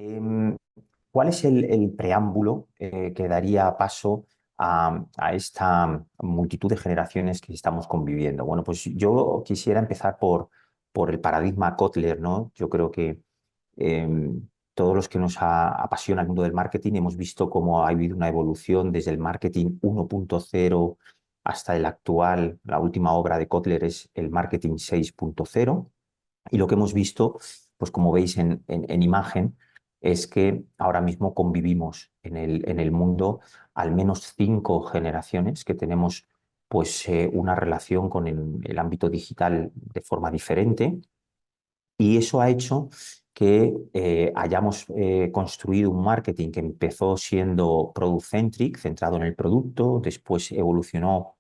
Em, ¿Cuál es el preámbulo que daría paso a esta multitud de generaciones que estamos conviviendo? Bueno, pues yo quisiera empezar por el paradigma Kotler, ¿no? Yo creo que todos los que nos apasiona el mundo del marketing hemos visto cómo ha habido una evolución desde el marketing 1.0 hasta el actual. La última obra de Kotler es el marketing 6.0. Y lo que hemos visto, pues como veis en imagen, es que ahora mismo convivimos en el mundo al menos 5 generaciones que tenemos pues una relación con el ámbito digital de forma diferente, y eso ha hecho que hayamos construido un marketing que empezó siendo product-centric, centrado en el producto, después evolucionó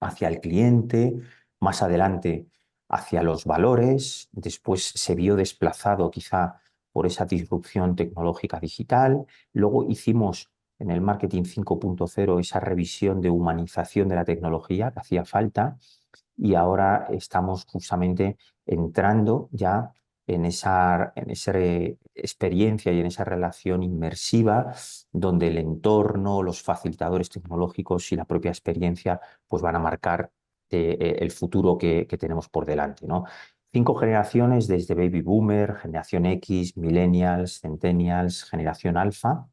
hacia el cliente, más adelante hacia los valores, después se vio desplazado quizá por esa disrupción tecnológica digital, luego hicimos en el marketing 5.0 esa revisión de humanización de la tecnología que hacía falta, y ahora estamos justamente entrando ya en esa experiencia y en esa relación inmersiva donde el entorno, los facilitadores tecnológicos y la propia experiencia pues van a marcar el futuro que tenemos por delante, ¿no? 5 generaciones desde Baby Boomer, Generación X, Millennials, Centennials, Generación Alfa,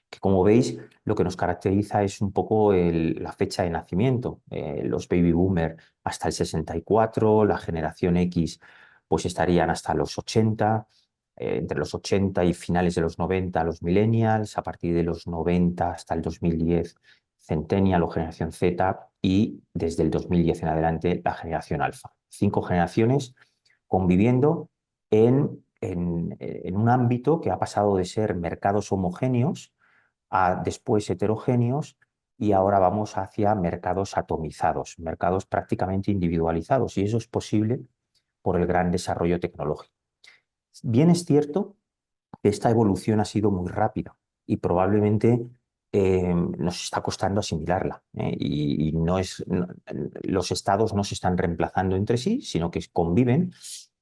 que como veis lo que nos caracteriza es un poco la fecha de nacimiento. Los baby boomer hasta el 64, la generación X pues estarían hasta los 80, entre los 80 y finales de los 90 los millennials, a partir de los 90 hasta el 2010 centennial o generación Z, y desde el 2010 en adelante la generación alfa. 5 generaciones conviviendo en un ámbito que ha pasado de ser mercados homogéneos a después heterogéneos, y ahora vamos hacia mercados atomizados, mercados prácticamente individualizados, y eso es posible por el gran desarrollo tecnológico. Bien es cierto que esta evolución ha sido muy rápida y probablemente nos está costando asimilarla, y no es, los estados no se están reemplazando entre sí, sino que conviven.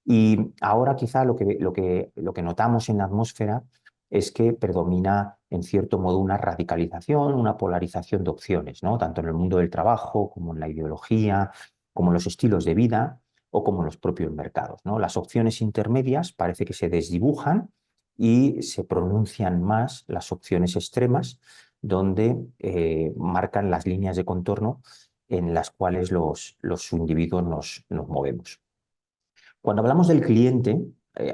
Y ahora quizá lo que notamos en la atmósfera es que predomina en cierto modo una radicalización, una polarización de opciones, ¿no? Tanto en el mundo del trabajo como en la ideología, como en los estilos de vida o como en los propios mercados, ¿no? Las opciones intermedias parece que se desdibujan y se pronuncian más las opciones extremas, donde marcan las líneas de contorno en las cuales los individuos nos movemos. Cuando hablamos del cliente,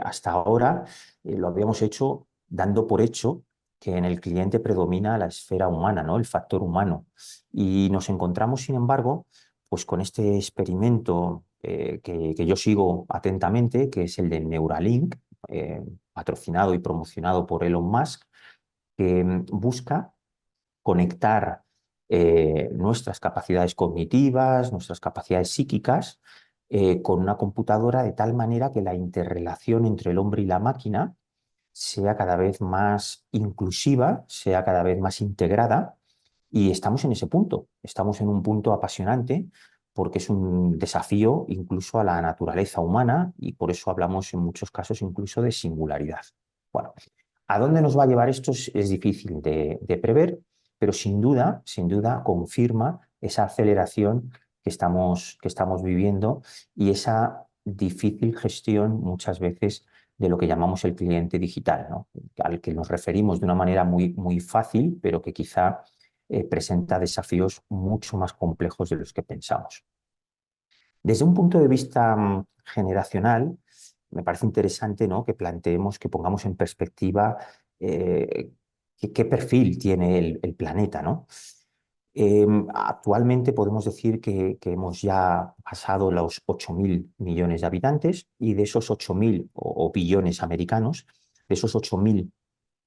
hasta ahora lo habíamos hecho dando por hecho que en el cliente predomina la esfera humana, ¿no? El factor humano. Y nos encontramos, sin embargo, pues con este experimento que yo sigo atentamente, que es el de Neuralink, patrocinado y promocionado por Elon Musk, que busca conectar nuestras capacidades cognitivas, nuestras capacidades psíquicas, con una computadora, de tal manera que la interrelación entre el hombre y la máquina sea cada vez más inclusiva, sea cada vez más integrada. Y estamos en ese punto, estamos en un punto apasionante, porque es un desafío incluso a la naturaleza humana, y por eso hablamos en muchos casos incluso de singularidad. Bueno, ¿a dónde nos va a llevar esto? Es difícil de prever, pero sin duda confirma esa aceleración que estamos viviendo, y esa difícil gestión muchas veces de lo que llamamos el cliente digital, ¿no? Al que nos referimos de una manera muy, muy fácil, pero que quizá presenta desafíos mucho más complejos de los que pensamos. Desde un punto de vista generacional, me parece interesante, ¿no?, que planteemos, que pongamos en perspectiva eh, qué perfil tiene el planeta, ¿no? Actualmente podemos decir que hemos ya pasado los 8.000 millones de habitantes, y de esos 8.000 o billones americanos, de esos 8.000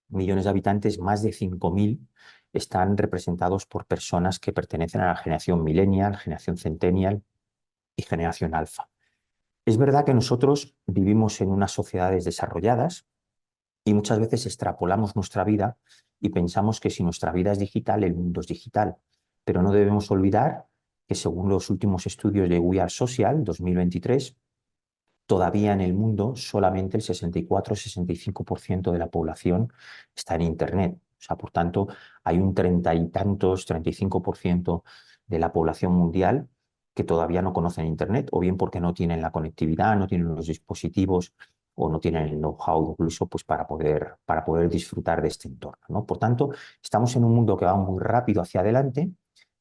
millones de habitantes, más de 5.000 están representados por personas que pertenecen a la generación millennial, generación centennial y generación alfa. Es verdad que nosotros vivimos en unas sociedades desarrolladas y muchas veces extrapolamos nuestra vida y pensamos que si nuestra vida es digital, el mundo es digital. Pero no debemos olvidar que, según los últimos estudios de We Are Social 2023, todavía en el mundo solamente el 64-65% de la población está en Internet. O sea, por tanto, hay un 30 y tantos, 35% de la población mundial que todavía no conocen Internet, o bien porque no tienen la conectividad, no tienen los dispositivos o no tienen el know-how incluso pues, para poder disfrutar de este entorno, ¿no? Por tanto, estamos en un mundo que va muy rápido hacia adelante,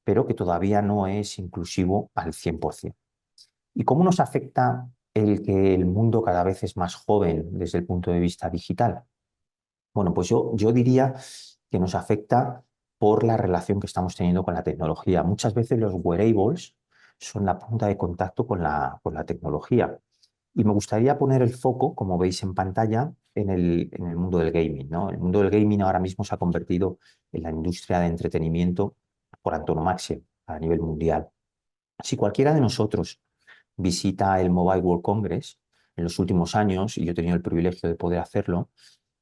pero que todavía no es inclusivo al 100%. ¿Y cómo nos afecta el que el mundo cada vez es más joven desde el punto de vista digital? Bueno, pues yo diría que nos afecta por la relación que estamos teniendo con la tecnología. Muchas veces los wearables son la punta de contacto con la tecnología. Y me gustaría poner el foco, como veis en pantalla, en el mundo del gaming, ¿no? El mundo del gaming ahora mismo se ha convertido en la industria de entretenimiento por antonomasia a nivel mundial. Si cualquiera de nosotros visita el Mobile World Congress en los últimos años, y yo he tenido el privilegio de poder hacerlo,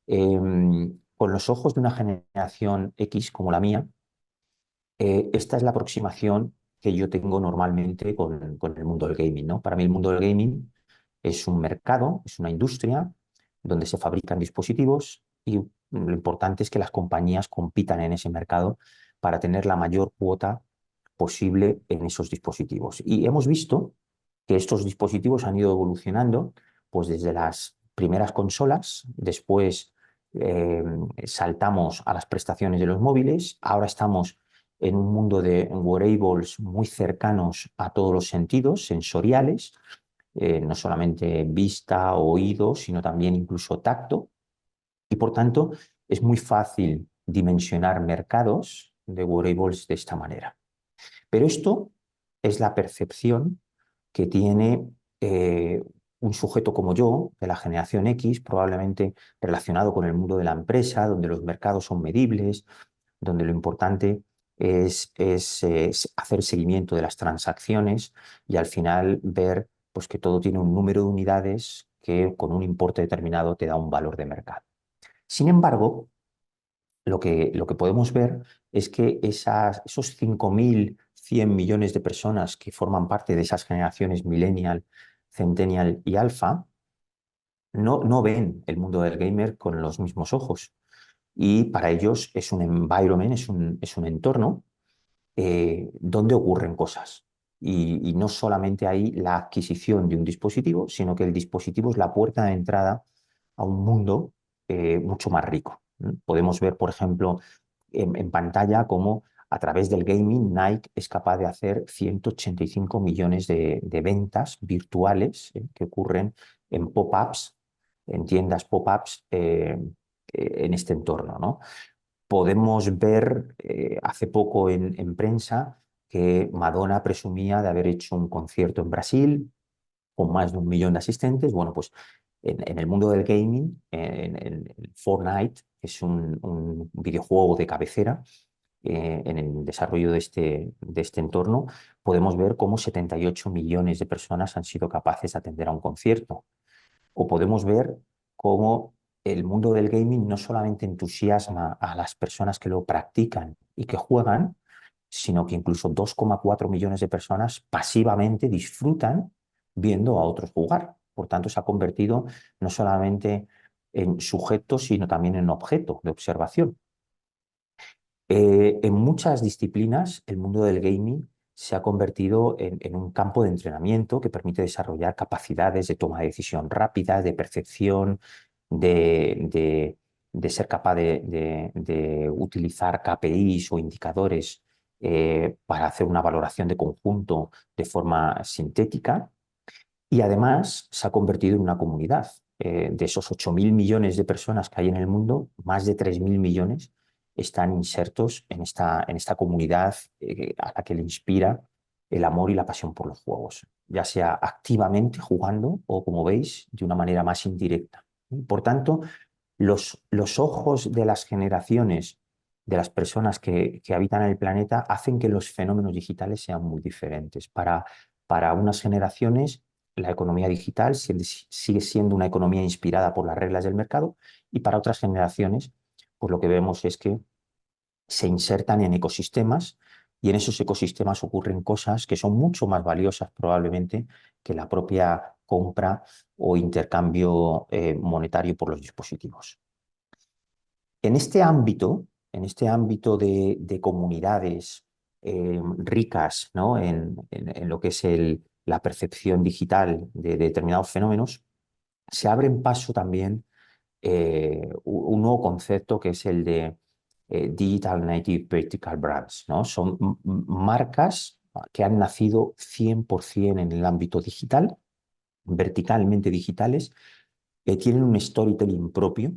con los ojos de una generación X como la mía, esta es la aproximación que yo tengo normalmente con el mundo del gaming, ¿no? Para mí el mundo del gaming es un mercado, es una industria donde se fabrican dispositivos y lo importante es que las compañías compitan en ese mercado para tener la mayor cuota posible en esos dispositivos. Y hemos visto que estos dispositivos han ido evolucionando pues desde las primeras consolas, después eh, saltamos a las prestaciones de los móviles, ahora estamos en un mundo de wearables muy cercanos a todos los sentidos sensoriales, no solamente vista, oído, sino también incluso tacto. Y por tanto, es muy fácil dimensionar mercados de wearables de esta manera. Pero esto es la percepción que tiene un sujeto como yo, de la generación X, probablemente relacionado con el mundo de la empresa, donde los mercados son medibles, donde lo importante es hacer seguimiento de las transacciones y al final ver pues, que todo tiene un número de unidades que con un importe determinado te da un valor de mercado. Sin embargo, lo que podemos ver es que esos 5.100 millones de personas que forman parte de esas generaciones millennial, centennial y alfa no ven el mundo del gamer con los mismos ojos. Y para ellos es un environment, es un entorno donde ocurren cosas. Y no solamente hay la adquisición de un dispositivo, sino que el dispositivo es la puerta de entrada a un mundo mucho más rico. Podemos ver, por ejemplo, en pantalla cómo a través del gaming Nike es capaz de hacer 185 millones de ventas virtuales que ocurren en pop-ups, en tiendas pop-ups en este entorno, ¿no? Podemos ver hace poco en prensa que Madonna presumía de haber hecho un concierto en Brasil con más de 1 millón de asistentes. Bueno, pues en el mundo del gaming, en Fortnite, que es un videojuego de cabecera, en el desarrollo de este entorno, podemos ver cómo 78 millones de personas han sido capaces de atender a un concierto. O podemos ver cómo el mundo del gaming no solamente entusiasma a las personas que lo practican y que juegan, sino que incluso 2,4 millones de personas pasivamente disfrutan viendo a otros jugar. Por tanto, se ha convertido no solamente en sujeto, sino también en objeto de observación. En muchas disciplinas, el mundo del gaming se ha convertido en un campo de entrenamiento que permite desarrollar capacidades de toma de decisión rápidas, de percepción, de, de- de ser capaz de utilizar KPIs o indicadores para hacer una valoración de conjunto de forma sintética. Y además se ha convertido en una comunidad. De esos 8.000 millones de personas que hay en el mundo, más de 3.000 millones están insertos en esta comunidad a la que le inspira el amor y la pasión por los juegos, ya sea activamente jugando o, como veis, de una manera más indirecta. Por tanto, los ojos de las generaciones, de las personas que habitan el planeta, hacen que los fenómenos digitales sean muy diferentes. Para unas generaciones, la economía digital sigue siendo una economía inspirada por las reglas del mercado y para otras generaciones, pues lo que vemos es que se insertan en ecosistemas y en esos ecosistemas ocurren cosas que son mucho más valiosas probablemente que la propia compra o intercambio monetario por los dispositivos. En este ámbito de comunidades ricas, ¿no? En lo que es la percepción digital de determinados fenómenos, se abre en paso también un nuevo concepto que es el de Digital Native Vertical Brands, ¿no? Son marcas que han nacido 100% en el ámbito digital, verticalmente digitales, que tienen un storytelling propio,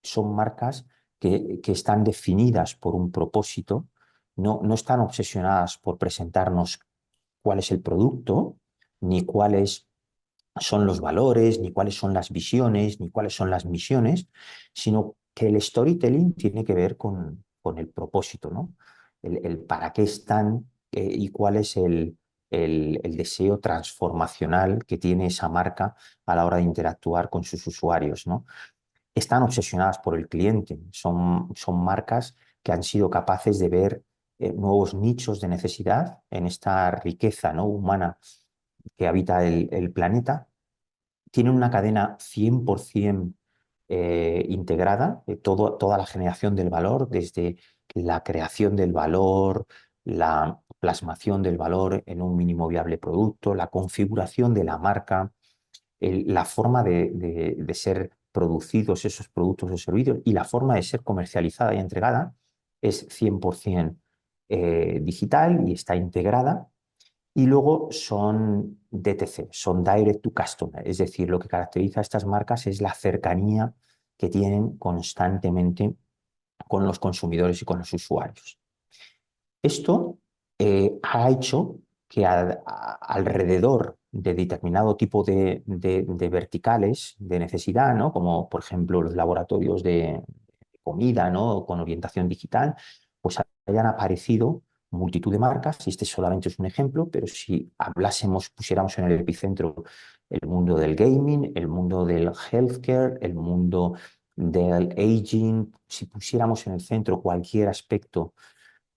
son marcas que están definidas por un propósito, no están obsesionadas por presentarnos cuál es el producto, ni cuáles son los valores, ni cuáles son las visiones, ni cuáles son las misiones, sino que el storytelling tiene que ver con el propósito, ¿no? El para qué están y cuál es el deseo transformacional que tiene esa marca a la hora de interactuar con sus usuarios, ¿no? Están obsesionadas por el cliente, son marcas que han sido capaces de ver nuevos nichos de necesidad en esta riqueza, ¿no? humana que habita el planeta. Tienen una cadena 100% integrada, toda la generación del valor, desde la creación del valor, la plasmación del valor en un mínimo viable producto, la configuración de la marca, la forma de ser producidos esos productos o servicios y la forma de ser comercializada y entregada es 100% digital y está integrada. Y luego son DTC, son Direct to Customer, es decir, lo que caracteriza a estas marcas es la cercanía que tienen constantemente con los consumidores y con los usuarios. Esto ha hecho que alrededor de determinado tipo de verticales de necesidad, ¿no? Como por ejemplo los laboratorios de comida, ¿no? Con orientación digital, pues hayan aparecido multitud de marcas, y este solamente es un ejemplo, pero si hablásemos, pusiéramos en el epicentro el mundo del gaming, el mundo del healthcare, el mundo del aging, si pusiéramos en el centro cualquier aspecto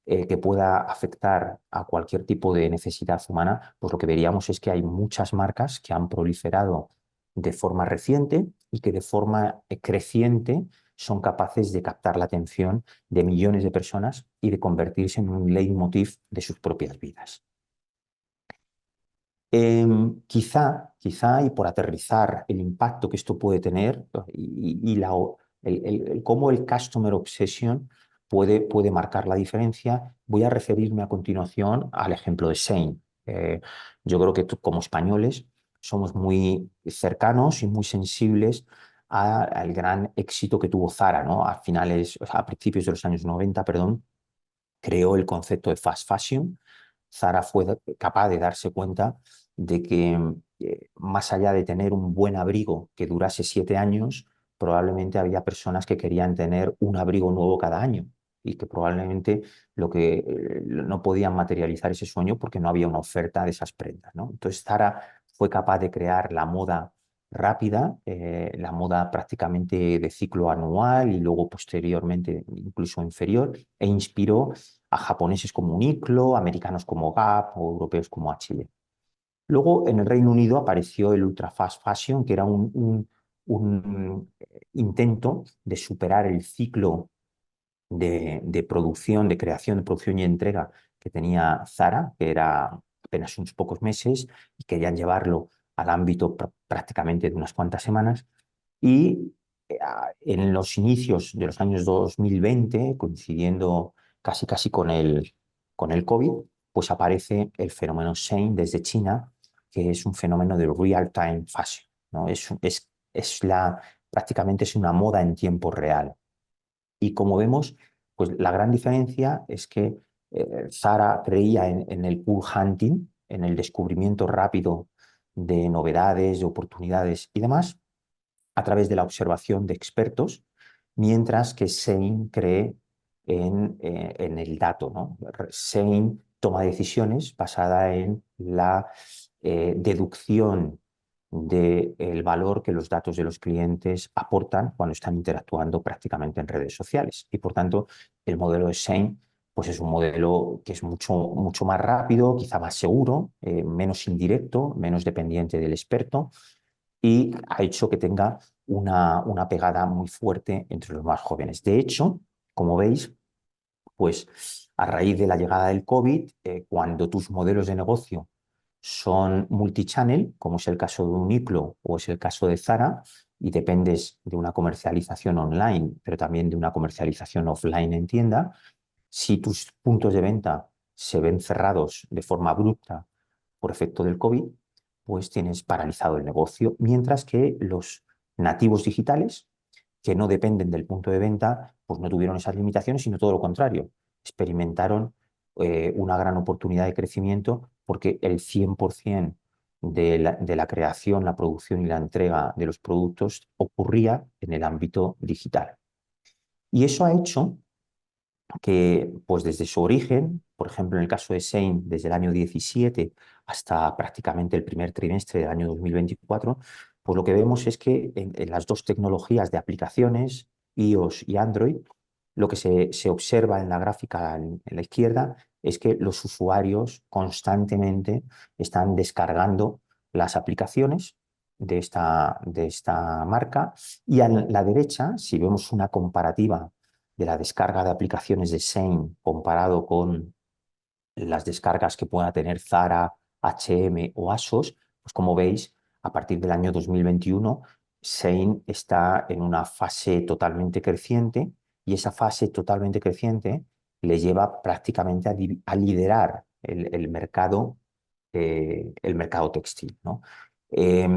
que pueda afectar a cualquier tipo de necesidad humana, pues lo que veríamos es que hay muchas marcas que han proliferado de forma reciente y que de forma creciente son capaces de captar la atención de millones de personas y de convertirse en un leitmotiv de sus propias vidas. Quizá, y por aterrizar el impacto que esto puede tener y cómo el customer obsession puede marcar la diferencia, voy a referirme a continuación al ejemplo de Shein. Yo creo que como españoles somos muy cercanos y muy sensibles al gran éxito que tuvo Zara, ¿no? A principios de los años 90, perdón, creó el concepto de fast fashion. Zara fue capaz de darse cuenta de que más allá de tener un buen abrigo que durase 7 años, probablemente había personas que querían tener un abrigo nuevo cada año y que probablemente no podían materializar ese sueño porque no había una oferta de esas prendas, ¿no? Entonces Zara fue capaz de crear la moda rápida, la moda prácticamente de ciclo anual y luego posteriormente incluso inferior, e inspiró a japoneses como Uniqlo, americanos como Gap o europeos como H&M. Luego en el Reino Unido apareció el ultra fast fashion, que era un intento de superar el ciclo de producción, de creación, de producción y entrega que tenía Zara, que era apenas unos pocos meses, y querían llevarlo al ámbito prácticamente de unas cuantas semanas. Y en los inicios de los años 2020, coincidiendo casi con el COVID, pues aparece el fenómeno Shein desde China, que es un fenómeno de real-time fashion, ¿no? Prácticamente es una moda en tiempo real. Y como vemos, pues la gran diferencia es que Zara creía en el pool hunting, en el descubrimiento rápido de novedades, de oportunidades y demás, a través de la observación de expertos, mientras que Shein cree en el dato, ¿no? Shein toma decisiones basada en la deducción del valor que los datos de los clientes aportan cuando están interactuando prácticamente en redes sociales. Y por tanto, el modelo de Shein pues es un modelo que es mucho más rápido, quizá más seguro, menos indirecto, menos dependiente del experto y ha hecho que tenga una pegada muy fuerte entre los más jóvenes. De hecho, como veis, pues a raíz de la llegada del COVID, cuando tus modelos de negocio son multichannel, como es el caso de Uniqlo o es el caso de Zara, y dependes de una comercialización online, pero también de una comercialización offline en tienda, si tus puntos de venta se ven cerrados de forma abrupta por efecto del COVID, pues tienes paralizado el negocio, mientras que los nativos digitales, que no dependen del punto de venta, pues no tuvieron esas limitaciones, sino todo lo contrario, experimentaron una gran oportunidad de crecimiento porque el 100% de la creación, la producción y la entrega de los productos ocurría en el ámbito digital. Y eso ha hecho que pues desde su origen, por ejemplo en el caso de Sein, desde el año 17 hasta prácticamente el primer trimestre del año 2024, pues lo que vemos es que en las dos tecnologías de aplicaciones, iOS y Android, lo que se observa en la gráfica en la izquierda es que los usuarios constantemente están descargando las aplicaciones de esta marca y a la derecha, si vemos una comparativa de la descarga de aplicaciones de Shein comparado con las descargas que pueda tener Zara, H&M o ASOS, pues como veis, a partir del año 2021, Shein está en una fase totalmente creciente y esa fase totalmente creciente le lleva prácticamente a liderar el mercado textil, ¿no? Eh,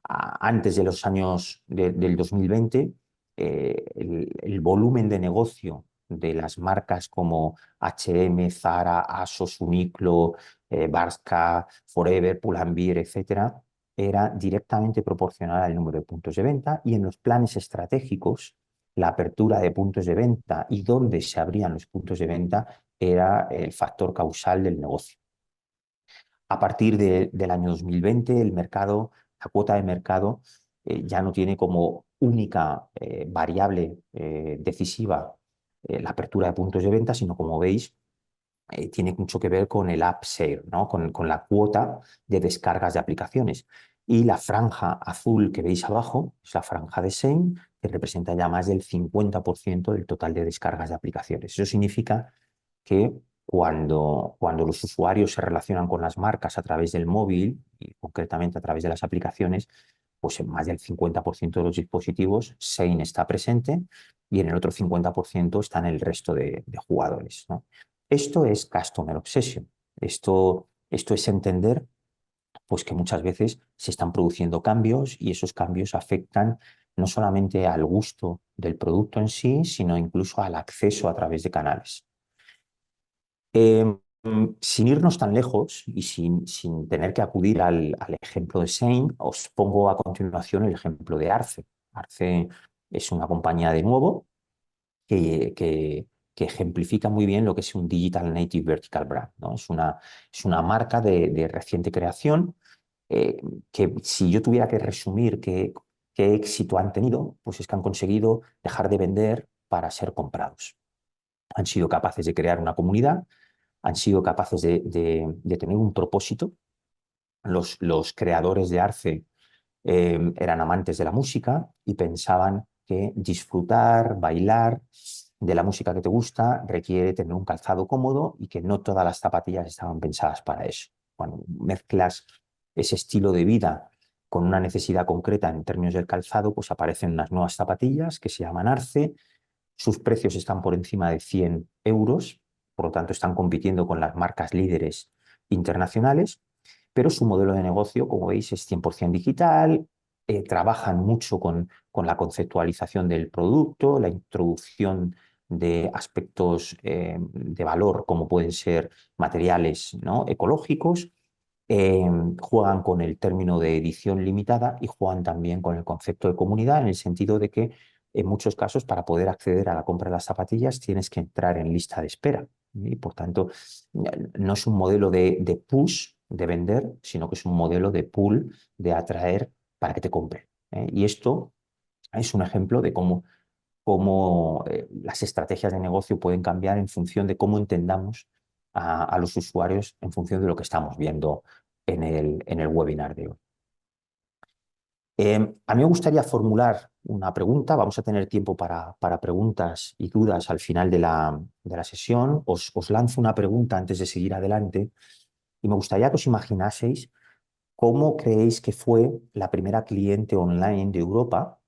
Antes de los años del 2020, el volumen de negocio de las marcas como H&M, Zara, ASOS, Uniqlo, Bershka, Forever, Pull&Bear, etcétera, era directamente proporcional al número de puntos de venta y en los planes estratégicos la apertura de puntos de venta y dónde se abrían los puntos de venta era el factor causal del negocio. A partir del año 2020, el mercado, la cuota de mercado, ya no tiene como única variable decisiva la apertura de puntos de venta, sino como veis, tiene mucho que ver con el app share, ¿no? Con la cuota de descargas de aplicaciones. Y la franja azul que veis abajo es la franja de Shein, que representa ya más del 50% del total de descargas de aplicaciones. Eso significa que cuando los usuarios se relacionan con las marcas a través del móvil y concretamente a través de las aplicaciones, pues en más del 50% de los dispositivos Shein está presente y en el otro 50% están el resto de jugadores, ¿no? Esto es Customer Obsession. Esto es entender pues, que muchas veces se están produciendo cambios y esos cambios afectan no solamente al gusto del producto en sí, sino incluso al acceso a través de canales. Sin irnos tan lejos y sin tener que acudir al ejemplo de Shein, os pongo a continuación el ejemplo de Arce. Arce es una compañía de nuevo que, que- que ejemplifica muy bien lo que es un Digital Native Vertical Brand, ¿no? Es una marca de reciente creación eh, que si yo tuviera que resumir qué éxito han tenido, pues es que han conseguido dejar de vender para ser comprados. Han sido capaces de crear una comunidad, han sido capaces de tener un propósito. Los creadores de Arce eran amantes de la música y pensaban que disfrutar, bailar de la música que te gusta requiere tener un calzado cómodo y que no todas las zapatillas estaban pensadas para eso. Cuando mezclas ese estilo de vida con una necesidad concreta en términos del calzado, pues aparecen unas nuevas zapatillas que se llaman Arce. Sus precios están por encima de 100 euros, por lo tanto están compitiendo con las marcas líderes internacionales, pero su modelo de negocio, como veis, es 100% digital, trabajan mucho con la conceptualización del producto, la introducción de aspectos de valor como pueden ser materiales, ¿no?, ecológicos, eh, juegan con el término de edición limitada y juegan también con el concepto de comunidad en el sentido de que en muchos casos para poder acceder a la compra de las zapatillas tienes que entrar en lista de espera y por tanto no es un modelo de push, de vender, sino que es un modelo de pull, de atraer para que te compren, ¿eh? Y esto es un ejemplo de cómo cómo las estrategias de negocio pueden cambiar en función de cómo entendamos a los usuarios en función de lo que estamos viendo en el webinar de hoy. A mí me gustaría formular una pregunta. Vamos a tener tiempo para preguntas y dudas al final de la sesión. Os lanzo una pregunta antes de seguir adelante y me gustaría que os imaginaseis cómo creéis que fue la primera cliente online de Europa,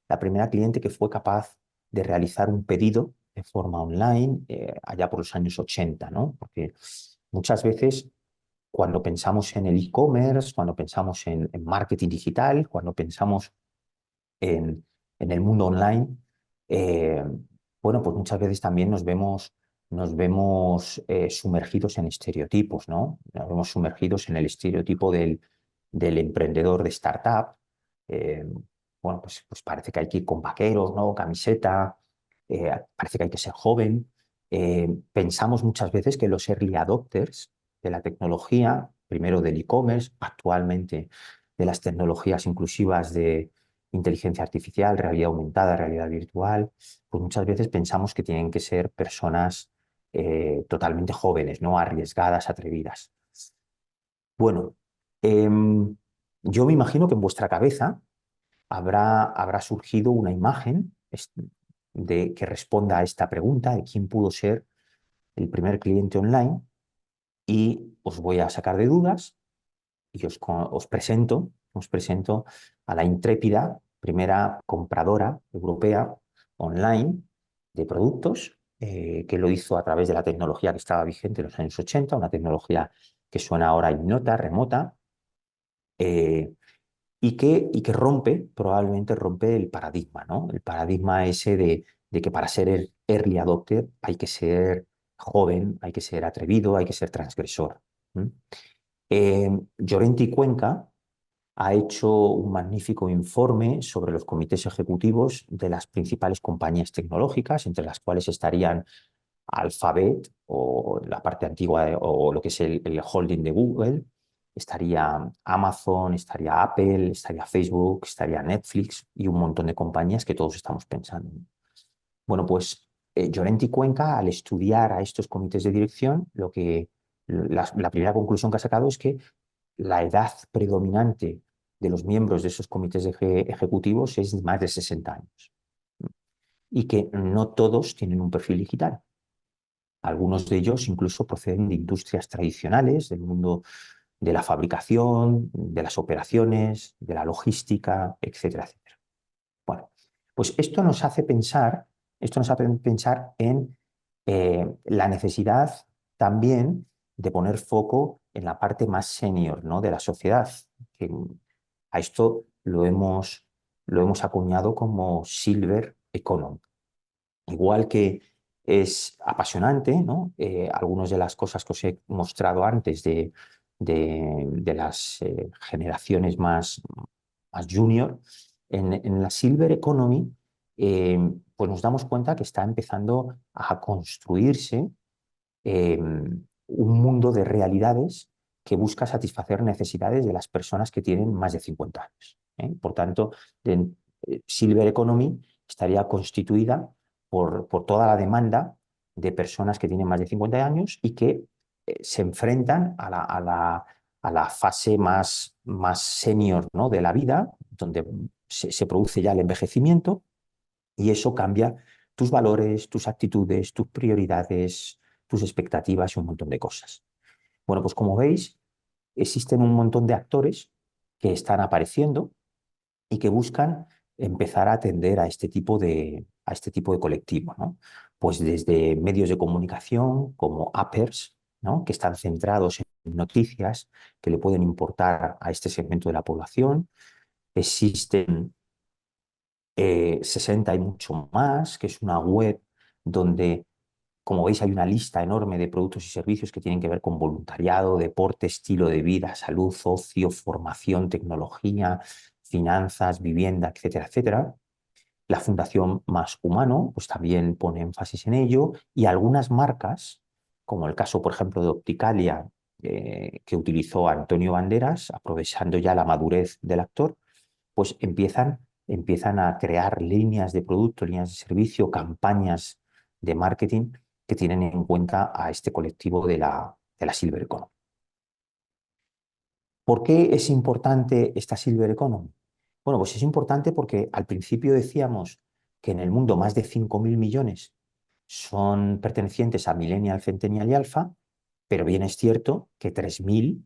la primera cliente que fue capaz de realizar un pedido de forma online allá por los años 80, ¿no? Porque muchas veces cuando pensamos en el e-commerce, cuando pensamos en marketing digital, cuando pensamos en el mundo online, eh, bueno, pues muchas veces también nos vemos sumergidos en estereotipos, ¿no? Nos vemos sumergidos en el estereotipo del emprendedor de startup. Eh, bueno, pues parece que hay que ir con vaqueros, ¿no? Camiseta, parece que hay que ser joven. Pensamos muchas veces que los early adopters de la tecnología, primero del e-commerce, actualmente de las tecnologías inclusivas de inteligencia artificial, realidad aumentada, realidad virtual, pues muchas veces pensamos que tienen que ser personas totalmente jóvenes, ¿no? Arriesgadas, atrevidas. Bueno, em, yo me imagino que en vuestra cabeza habrá surgido una imagen que responda a esta pregunta de quién pudo ser el primer cliente online y os voy a sacar de dudas y os presento a la intrépida primera compradora europea online de productos, que lo hizo a través de la tecnología que estaba vigente en los años 80, una tecnología que suena ahora ignota, remota, eh, y que probablemente rompe el paradigma, ¿no? El paradigma ese de que para ser el early adopter hay que ser joven, hay que ser atrevido, hay que ser transgresor. ¿Mm? Llorente y Cuenca ha hecho un magnífico informe sobre los comités ejecutivos de las principales compañías tecnológicas, entre las cuales estarían Alphabet o la parte antigua o lo que es el holding de Google, estaría Amazon, estaría Apple, estaría Facebook, estaría Netflix y un montón de compañías que todos estamos pensando. Bueno, pues Llorente y Cuenca, al estudiar a estos comités de dirección, la primera conclusión que ha sacado es que la edad predominante de los miembros de esos comités ejecutivos es de más de 60 años y que no todos tienen un perfil digital. Algunos de ellos incluso proceden de industrias tradicionales, del mundo de la fabricación, de las operaciones, de la logística, etcétera, etcétera. Bueno, pues esto nos hace pensar en la necesidad también de poner foco en la parte más senior, ¿no? de la sociedad. Que a esto lo hemos acuñado como Silver Economy. Igual que es apasionante, ¿no? Algunas de las cosas que os he mostrado antes de las generaciones más junior, en la Silver Economy, pues nos damos cuenta que está empezando a construirse un mundo de realidades que busca satisfacer necesidades de las personas que tienen más de 50 años. Por tanto, Silver Economy estaría constituida por toda la demanda de personas que tienen más de 50 años y que se enfrentan a la fase más senior, ¿no? de la vida, donde se produce ya el envejecimiento y eso cambia tus valores, tus actitudes, tus prioridades, tus expectativas y un montón de cosas. Bueno, pues como veis, existen un montón de actores que están apareciendo y que buscan empezar a atender a este tipo de colectivo, ¿no? Pues desde medios de comunicación como uppers, ¿no? Que están centrados en noticias que le pueden importar a este segmento de la población. Existen 60 y mucho más, que es una web donde, como veis, hay una lista enorme de productos y servicios que tienen que ver con voluntariado, deporte, estilo de vida, salud, ocio, formación, tecnología, finanzas, vivienda, etcétera, etcétera. La Fundación Más Humano, pues también pone énfasis en ello y algunas marcas, como el caso, por ejemplo, de Opticalia, que utilizó Antonio Banderas, aprovechando ya la madurez del actor, pues empiezan empiezan a crear líneas de producto, líneas de servicio, campañas de marketing que tienen en cuenta a este colectivo de la Silver Economy. ¿Por qué es importante esta Silver Economy? Bueno, pues es importante porque al principio decíamos que en el mundo más de 5.000 millones son pertenecientes a Millennial, Centennial y Alpha, pero bien es cierto que 3.000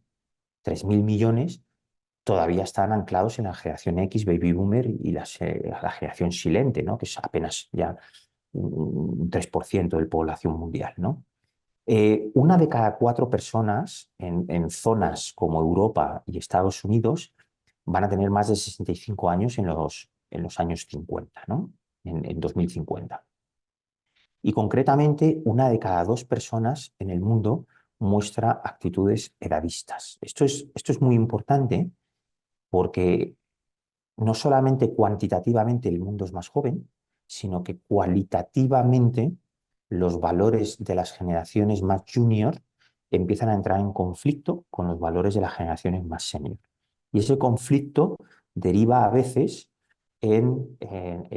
millones todavía están anclados en la generación X, Baby Boomer y la generación silente, ¿no? Que es apenas ya un 3% de la población mundial, ¿no? Una de cada cuatro personas en zonas como Europa y Estados Unidos van a tener más de 65 años en los años 50, ¿no? En 2050. Y concretamente, una de cada dos personas en el mundo muestra actitudes edadistas. Esto es muy importante porque no solamente cuantitativamente el mundo es más joven, sino que cualitativamente los valores de las generaciones más junior empiezan a entrar en conflicto con los valores de las generaciones más senior. Y ese conflicto deriva a veces en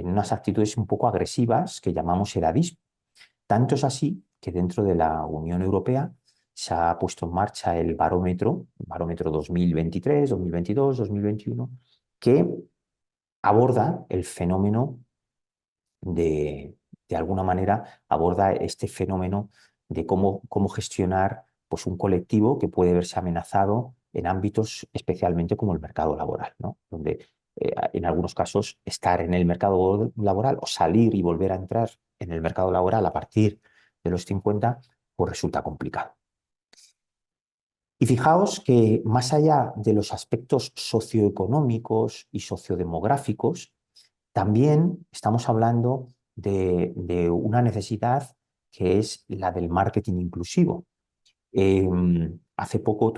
unas actitudes un poco agresivas que llamamos edadismo. Tanto es así que dentro de la Unión Europea se ha puesto en marcha el barómetro 2023, 2022, 2021, que aborda el fenómeno de alguna manera, aborda este fenómeno de cómo gestionar pues, un colectivo que puede verse amenazado en ámbitos especialmente como el mercado laboral, ¿no? Donde en algunos casos estar en el mercado laboral o salir y volver a entrar en el mercado laboral a partir de los 50, pues resulta complicado. Y fijaos que más allá de los aspectos socioeconómicos y sociodemográficos, también estamos hablando de una necesidad que es la del marketing inclusivo. Hace poco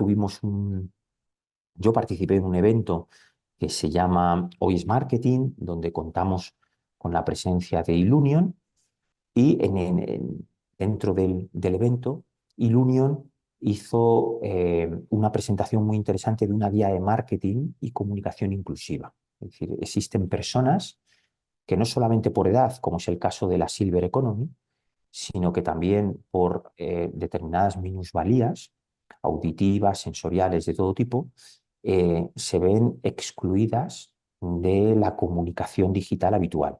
yo participé en un evento que se llama Hoy es Marketing, donde contamos con la presencia de Ilunion y dentro del evento, Ilunion hizo una presentación muy interesante de una guía de marketing y comunicación inclusiva. Es decir, existen personas que no solamente por edad, como es el caso de la Silver Economy, sino que también por determinadas minusvalías auditivas, sensoriales, de todo tipo, se ven excluidas de la comunicación digital habitual.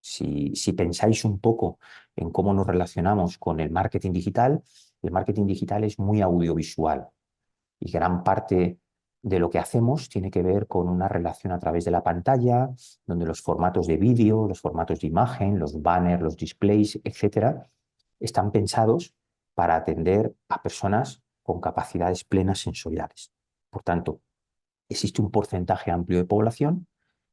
Si pensáis un poco en cómo nos relacionamos con el marketing digital es muy audiovisual y gran parte de lo que hacemos tiene que ver con una relación a través de la pantalla, donde los formatos de vídeo, los formatos de imagen, los banners, los displays, etcétera, están pensados para atender a personas con capacidades plenas sensoriales. Por tanto, existe un porcentaje amplio de población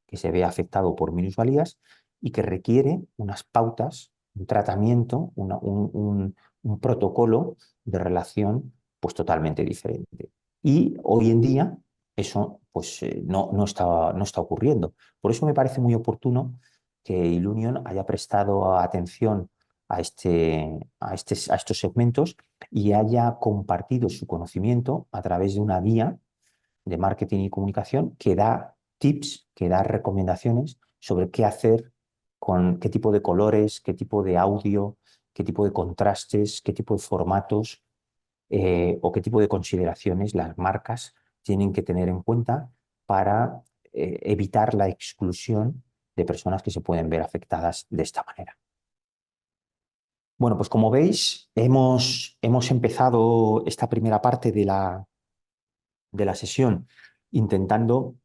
que se ve afectado por minusvalías y que requiere unas pautas, un tratamiento, un protocolo de relación pues totalmente diferente. Y hoy en día eso pues no está ocurriendo. Por eso me parece muy oportuno que Ilunion haya prestado atención a estos segmentos y haya compartido su conocimiento a través de una guía de marketing y comunicación que da tips, que da recomendaciones sobre qué hacer con qué tipo de colores, qué tipo de audio, qué tipo de contrastes, qué tipo de formatos o qué tipo de consideraciones las marcas tienen que tener en cuenta para evitar la exclusión de personas que se pueden ver afectadas de esta manera. Bueno, pues como veis, hemos empezado esta primera parte de la sesión intentando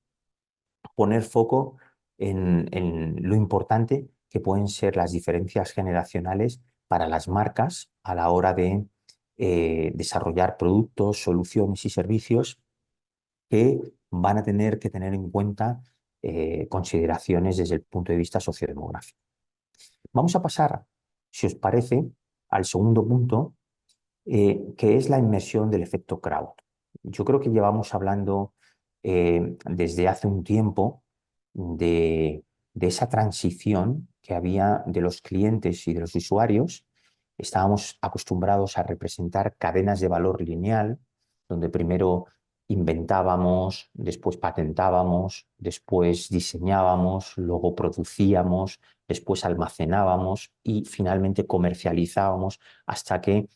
poner foco en lo importante que pueden ser las diferencias generacionales para las marcas a la hora de desarrollar productos, soluciones y servicios que van a tener que tener en cuenta consideraciones desde el punto de vista sociodemográfico. Vamos a pasar, si os parece, al segundo punto, que es la inmersión del efecto crowd. Yo creo que llevamos hablando desde hace un tiempo de esa transición que había de los clientes y de los usuarios. Estábamos acostumbrados a representar cadenas de valor lineal, donde primero inventábamos, después patentábamos, después diseñábamos, luego producíamos, después almacenábamos y finalmente comercializábamos hasta que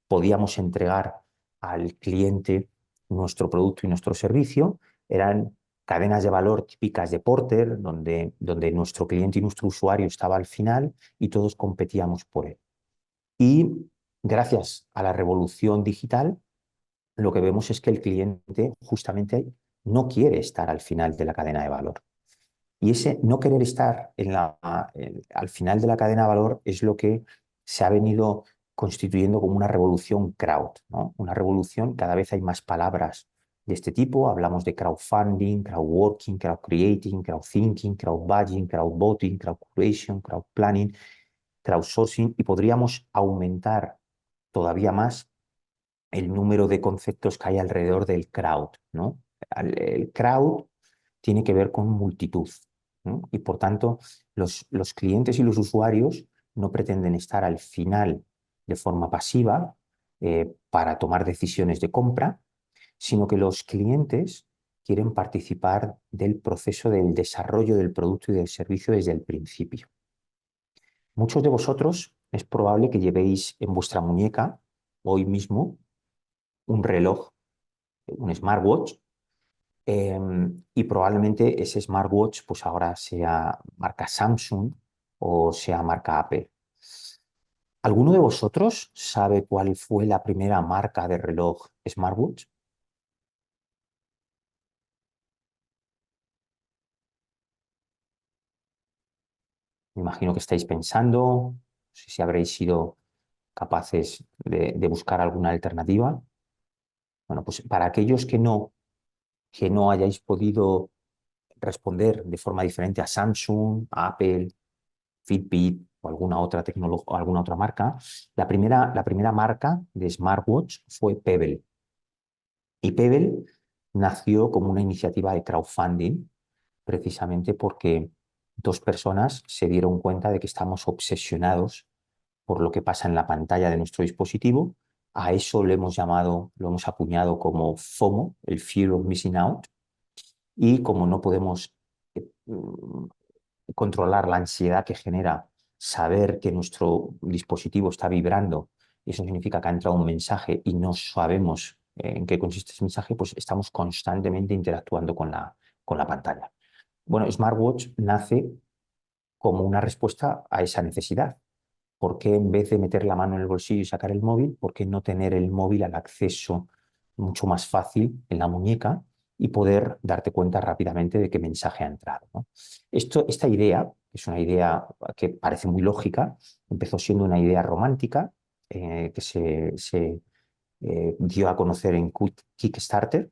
podíamos entregar al cliente nuestro producto y nuestro servicio. Eran cadenas de valor típicas de Porter, donde nuestro cliente y nuestro usuario estaba al final y todos competíamos por él. Y gracias a la revolución digital, lo que vemos es que el cliente justamente no quiere estar al final de la cadena de valor. Y ese no querer estar al final de la cadena de valor es lo que se ha venido constituyendo como una revolución crowd, ¿no? Una revolución, cada vez hay más palabras de este tipo. Hablamos de crowdfunding, crowdworking, crowdcreating, crowdthinking, crowdbudgeting, crowdvoting, crowdcuration, crowdplanning, crowdsourcing, y podríamos aumentar todavía más el número de conceptos que hay alrededor del crowd, ¿no? El crowd tiene que ver con multitud, ¿no? Y por tanto, los clientes y los usuarios no pretenden estar al final de forma pasiva para tomar decisiones de compra, sino que los clientes quieren participar del proceso del desarrollo del producto y del servicio desde el principio. Muchos de vosotros es probable que llevéis en vuestra muñeca hoy mismo un reloj, un smartwatch, y probablemente ese smartwatch pues ahora sea marca Samsung o sea marca Apple. ¿Alguno de vosotros sabe cuál fue la primera marca de reloj smartwatch? Me imagino que estáis pensando, no sé si habréis sido capaces de buscar alguna alternativa. Bueno, pues para aquellos que no hayáis podido responder de forma diferente a Samsung, a Apple, Fitbit o alguna otra marca, la primera marca de smartwatch fue Pebble. Y Pebble nació como una iniciativa de crowdfunding, precisamente porque dos personas se dieron cuenta de que estamos obsesionados por lo que pasa en la pantalla de nuestro dispositivo. A eso le hemos llamado, lo hemos acuñado como FOMO, el Fear of Missing Out, y como no podemos controlar la ansiedad que genera saber que nuestro dispositivo está vibrando, y eso significa que ha entrado un mensaje y no sabemos en qué consiste ese mensaje, pues estamos constantemente interactuando con la pantalla. Bueno, Smartwatch nace como una respuesta a esa necesidad. ¿Por qué en vez de meter la mano en el bolsillo y sacar el móvil, por qué no tener el móvil al acceso mucho más fácil en la muñeca y poder darte cuenta rápidamente de qué mensaje ha entrado, ¿no? Esta idea, es una idea que parece muy lógica, empezó siendo una idea romántica que se dio a conocer en Kickstarter.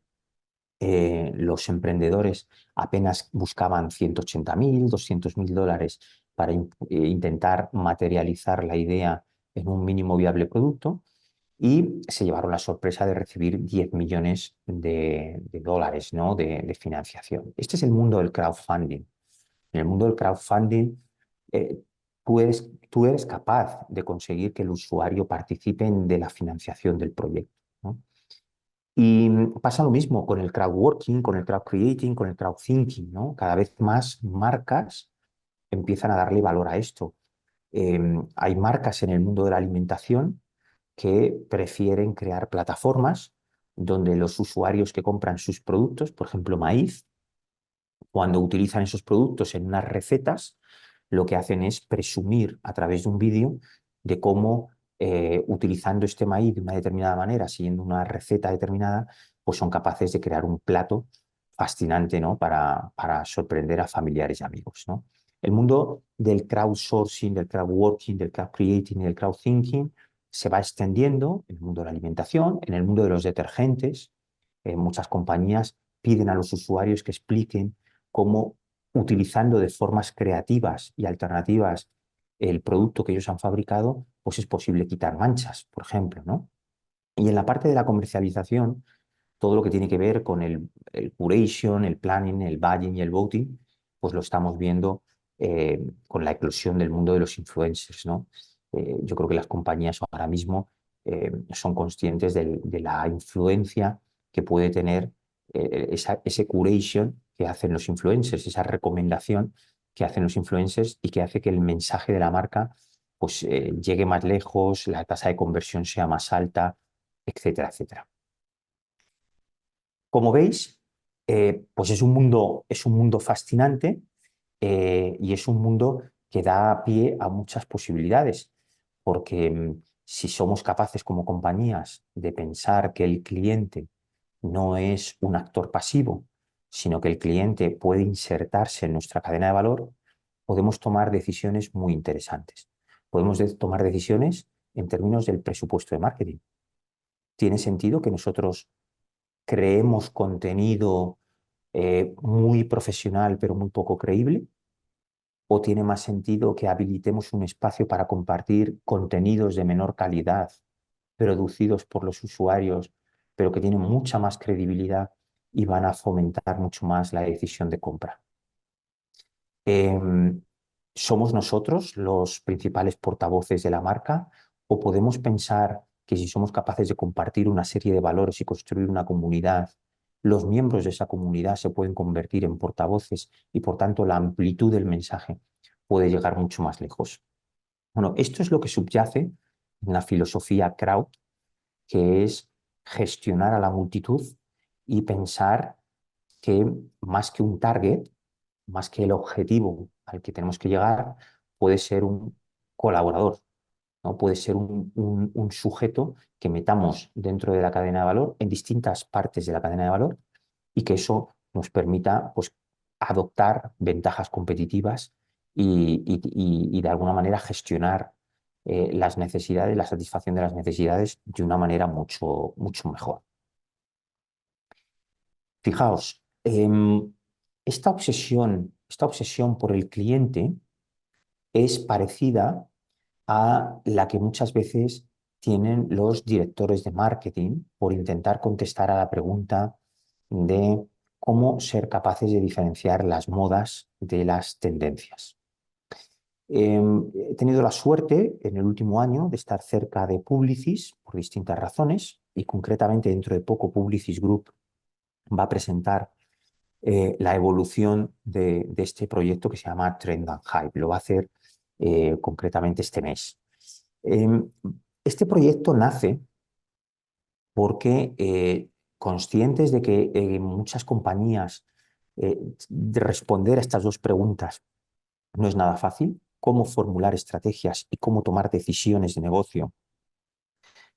Los emprendedores apenas buscaban 180.000, 200.000 dólares para intentar materializar la idea en un mínimo viable producto, y se llevaron la sorpresa de recibir 10 millones de dólares, ¿no? de financiación. Este es el mundo del crowdfunding. En el mundo del crowdfunding, eh, tú eres capaz de conseguir que el usuario participe de la financiación del proyecto, ¿no? Y pasa lo mismo con el crowdworking, con el crowdcreating, con el crowdthinking, ¿no? Cada vez más marcas empiezan a darle valor a esto. Hay marcas en el mundo de la alimentación que prefieren crear plataformas donde los usuarios que compran sus productos, por ejemplo, maíz, cuando utilizan esos productos en unas recetas, lo que hacen es presumir a través de un vídeo de cómo utilizando este maíz de una determinada manera, siguiendo una receta determinada, pues son capaces de crear un plato fascinante, ¿no? para sorprender a familiares y amigos, ¿no? El mundo del crowdsourcing, del crowdworking, del crowdcreating y del crowdthinking se va extendiendo en el mundo de la alimentación, en el mundo de los detergentes. Muchas compañías piden a los usuarios que expliquen cómo, utilizando de formas creativas y alternativas el producto que ellos han fabricado, pues es posible quitar manchas, por ejemplo, ¿no? Y en la parte de la comercialización, todo lo que tiene que ver con el curation, el planning, el buying y el voting, pues lo estamos viendo con la eclosión del mundo de los influencers, ¿no? Yo creo que las compañías ahora mismo son conscientes de la influencia que puede tener ese curation que hacen los influencers, esa recomendación que hacen los influencers y que hace que el mensaje de la marca pues, llegue más lejos, la tasa de conversión sea más alta, etcétera, etcétera. Como veis, pues es un mundo fascinante y es un mundo que da pie a muchas posibilidades, porque si somos capaces como compañías de pensar que el cliente no es un actor pasivo, sino que el cliente puede insertarse en nuestra cadena de valor, podemos tomar decisiones muy interesantes. Podemos tomar decisiones en términos del presupuesto de marketing. ¿Tiene sentido que nosotros creemos contenido muy profesional pero muy poco creíble? ¿O tiene más sentido que habilitemos un espacio para compartir contenidos de menor calidad, producidos por los usuarios, pero que tienen mucha más credibilidad y van a fomentar mucho más la decisión de compra? Em, ¿Somos nosotros los principales portavoces de la marca o podemos pensar que si somos capaces de compartir una serie de valores y construir una comunidad, los miembros de esa comunidad se pueden convertir en portavoces y por tanto la amplitud del mensaje puede llegar mucho más lejos? Bueno, esto es lo que subyace en la filosofía crowd, que es gestionar a la multitud y pensar que más que un target, más que el objetivo al que tenemos que llegar, puede ser un colaborador, ¿no? Puede ser un sujeto que metamos dentro de la cadena de valor, en distintas partes de la cadena de valor, y que eso nos permita pues, adoptar ventajas competitivas y de alguna manera gestionar las necesidades, la satisfacción de las necesidades de una manera mucho, mucho mejor. Fijaos, esta obsesión por el cliente es parecida a la que muchas veces tienen los directores de marketing por intentar contestar a la pregunta de cómo ser capaces de diferenciar las modas de las tendencias. He tenido la suerte en el último año de estar cerca de Publicis por distintas razones y concretamente dentro de poco Publicis Group va a presentar la evolución de este proyecto que se llama Trend and Hype. Lo va a hacer concretamente este mes. Este proyecto nace porque conscientes de que muchas compañías de responder a estas dos preguntas no es nada fácil, cómo formular estrategias y cómo tomar decisiones de negocio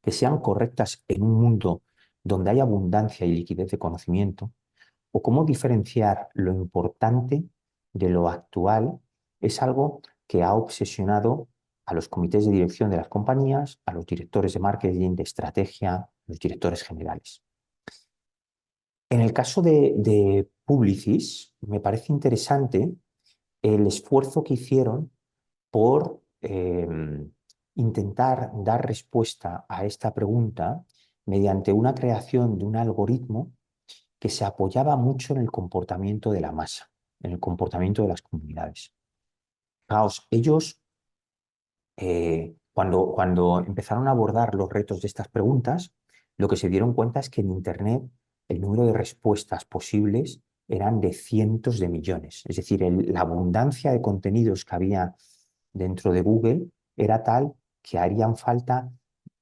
que sean correctas en un mundo donde hay abundancia y liquidez de conocimiento, o cómo diferenciar lo importante de lo actual, es algo que ha obsesionado a los comités de dirección de las compañías, a los directores de marketing, de estrategia, a los directores generales. En el caso de Publicis, me parece interesante el esfuerzo que hicieron por intentar dar respuesta a esta pregunta mediante una creación de un algoritmo que se apoyaba mucho en el comportamiento de la masa, en el comportamiento de las comunidades. Fijaos, ellos, cuando empezaron a abordar los retos de estas preguntas, lo que se dieron cuenta es que en Internet el número de respuestas posibles eran de cientos de millones. Es decir, la abundancia de contenidos que había dentro de Google era tal que harían falta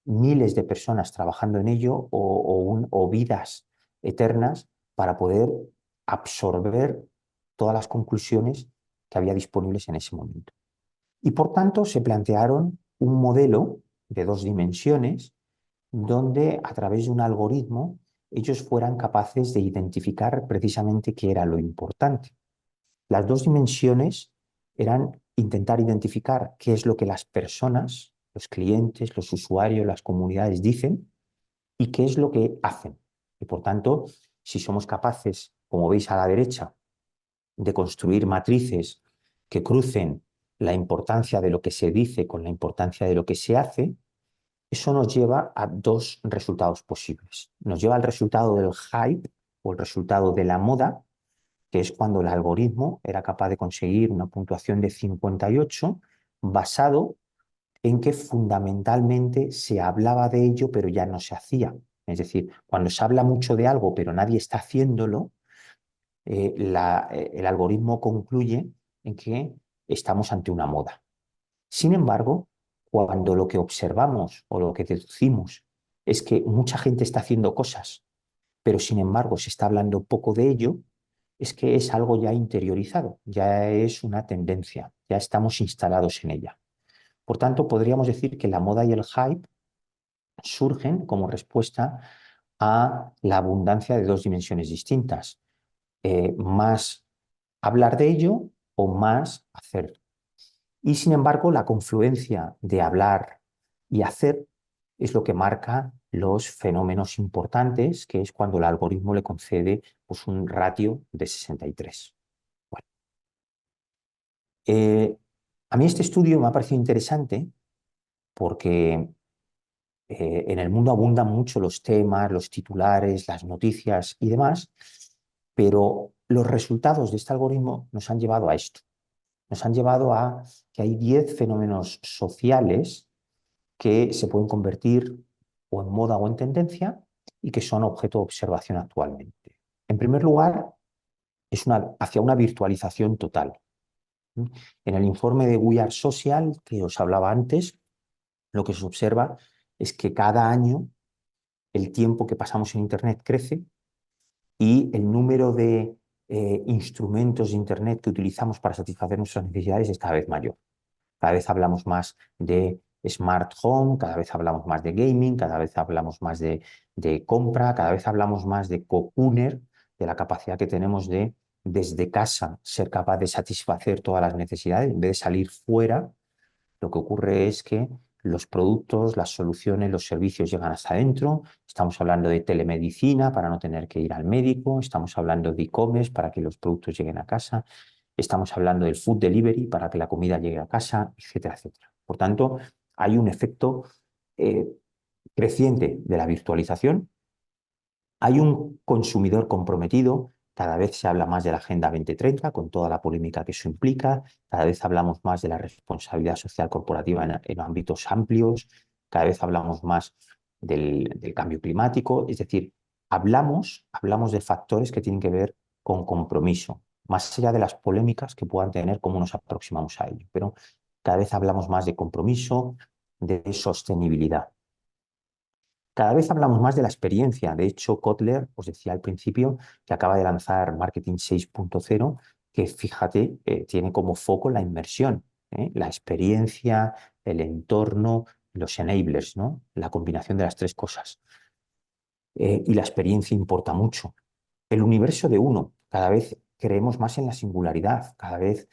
miles de personas trabajando en ello o vidas eternas para poder absorber todas las conclusiones que había disponibles en ese momento. Y por tanto se plantearon un modelo de dos dimensiones donde a través de un algoritmo ellos fueran capaces de identificar precisamente qué era lo importante. Las dos dimensiones eran intentar identificar qué es lo que las personas, los clientes, los usuarios, las comunidades dicen y qué es lo que hacen. Y por tanto, si somos capaces, como veis a la derecha, de construir matrices que crucen la importancia de lo que se dice con la importancia de lo que se hace, eso nos lleva a dos resultados posibles. Nos lleva al resultado del hype o el resultado de la moda, que es cuando el algoritmo era capaz de conseguir una puntuación de 58 basado en que fundamentalmente se hablaba de ello, pero ya no se hacía. Es decir, cuando se habla mucho de algo pero nadie está haciéndolo, el algoritmo concluye en que estamos ante una moda. Sin embargo, cuando lo que observamos o lo que deducimos es que mucha gente está haciendo cosas, pero sin embargo se está hablando poco de ello, es que es algo ya interiorizado, ya es una tendencia, ya estamos instalados en ella. Por tanto, podríamos decir que la moda y el hype surgen como respuesta a la abundancia de dos dimensiones distintas. Más hablar de ello o más hacer. Y sin embargo, la confluencia de hablar y hacer es lo que marca los fenómenos importantes, que es cuando el algoritmo le concede pues, un ratio de 63. Bueno, eh, a mí este estudio me ha parecido interesante porque en el mundo abundan mucho los temas, los titulares, las noticias y demás, pero los resultados de este algoritmo nos han llevado a esto. Nos han llevado a que hay 10 fenómenos sociales que se pueden convertir o en moda o en tendencia y que son objeto de observación actualmente. En primer lugar, es hacia una virtualización total. En el informe de We Are Social que os hablaba antes, lo que se observa es que cada año el tiempo que pasamos en Internet crece y el número de instrumentos de Internet que utilizamos para satisfacer nuestras necesidades es cada vez mayor. Cada vez hablamos más de smart home, cada vez hablamos más de gaming, cada vez hablamos más de compra, cada vez hablamos más de cocooner, de la capacidad que tenemos de desde casa ser capaz de satisfacer todas las necesidades en vez de salir fuera. Lo que ocurre es que los productos, las soluciones, los servicios llegan hasta adentro. Estamos hablando de telemedicina para no tener que ir al médico. Estamos hablando de e-commerce para que los productos lleguen a casa. Estamos hablando del food delivery para que la comida llegue a casa, etcétera, etcétera. Por tanto, hay un efecto eh, creciente de la virtualización. Hay un consumidor comprometido, cada vez se habla más de la Agenda 2030, con toda la polémica que eso implica, cada vez hablamos más de la responsabilidad social corporativa en ámbitos amplios, cada vez hablamos más del cambio climático, es decir, hablamos de factores que tienen que ver con compromiso, más allá de las polémicas que puedan tener, cómo nos aproximamos a ello, pero cada vez hablamos más de compromiso, de sostenibilidad. Cada vez hablamos más de la experiencia. De hecho, Kotler os decía al principio que acaba de lanzar Marketing 6.0, que fíjate, tiene como foco la inmersión, la experiencia, el entorno, los enablers, ¿no? La combinación de las tres cosas. Y la experiencia importa mucho. El universo de uno, cada vez creemos más en la singularidad, cada vez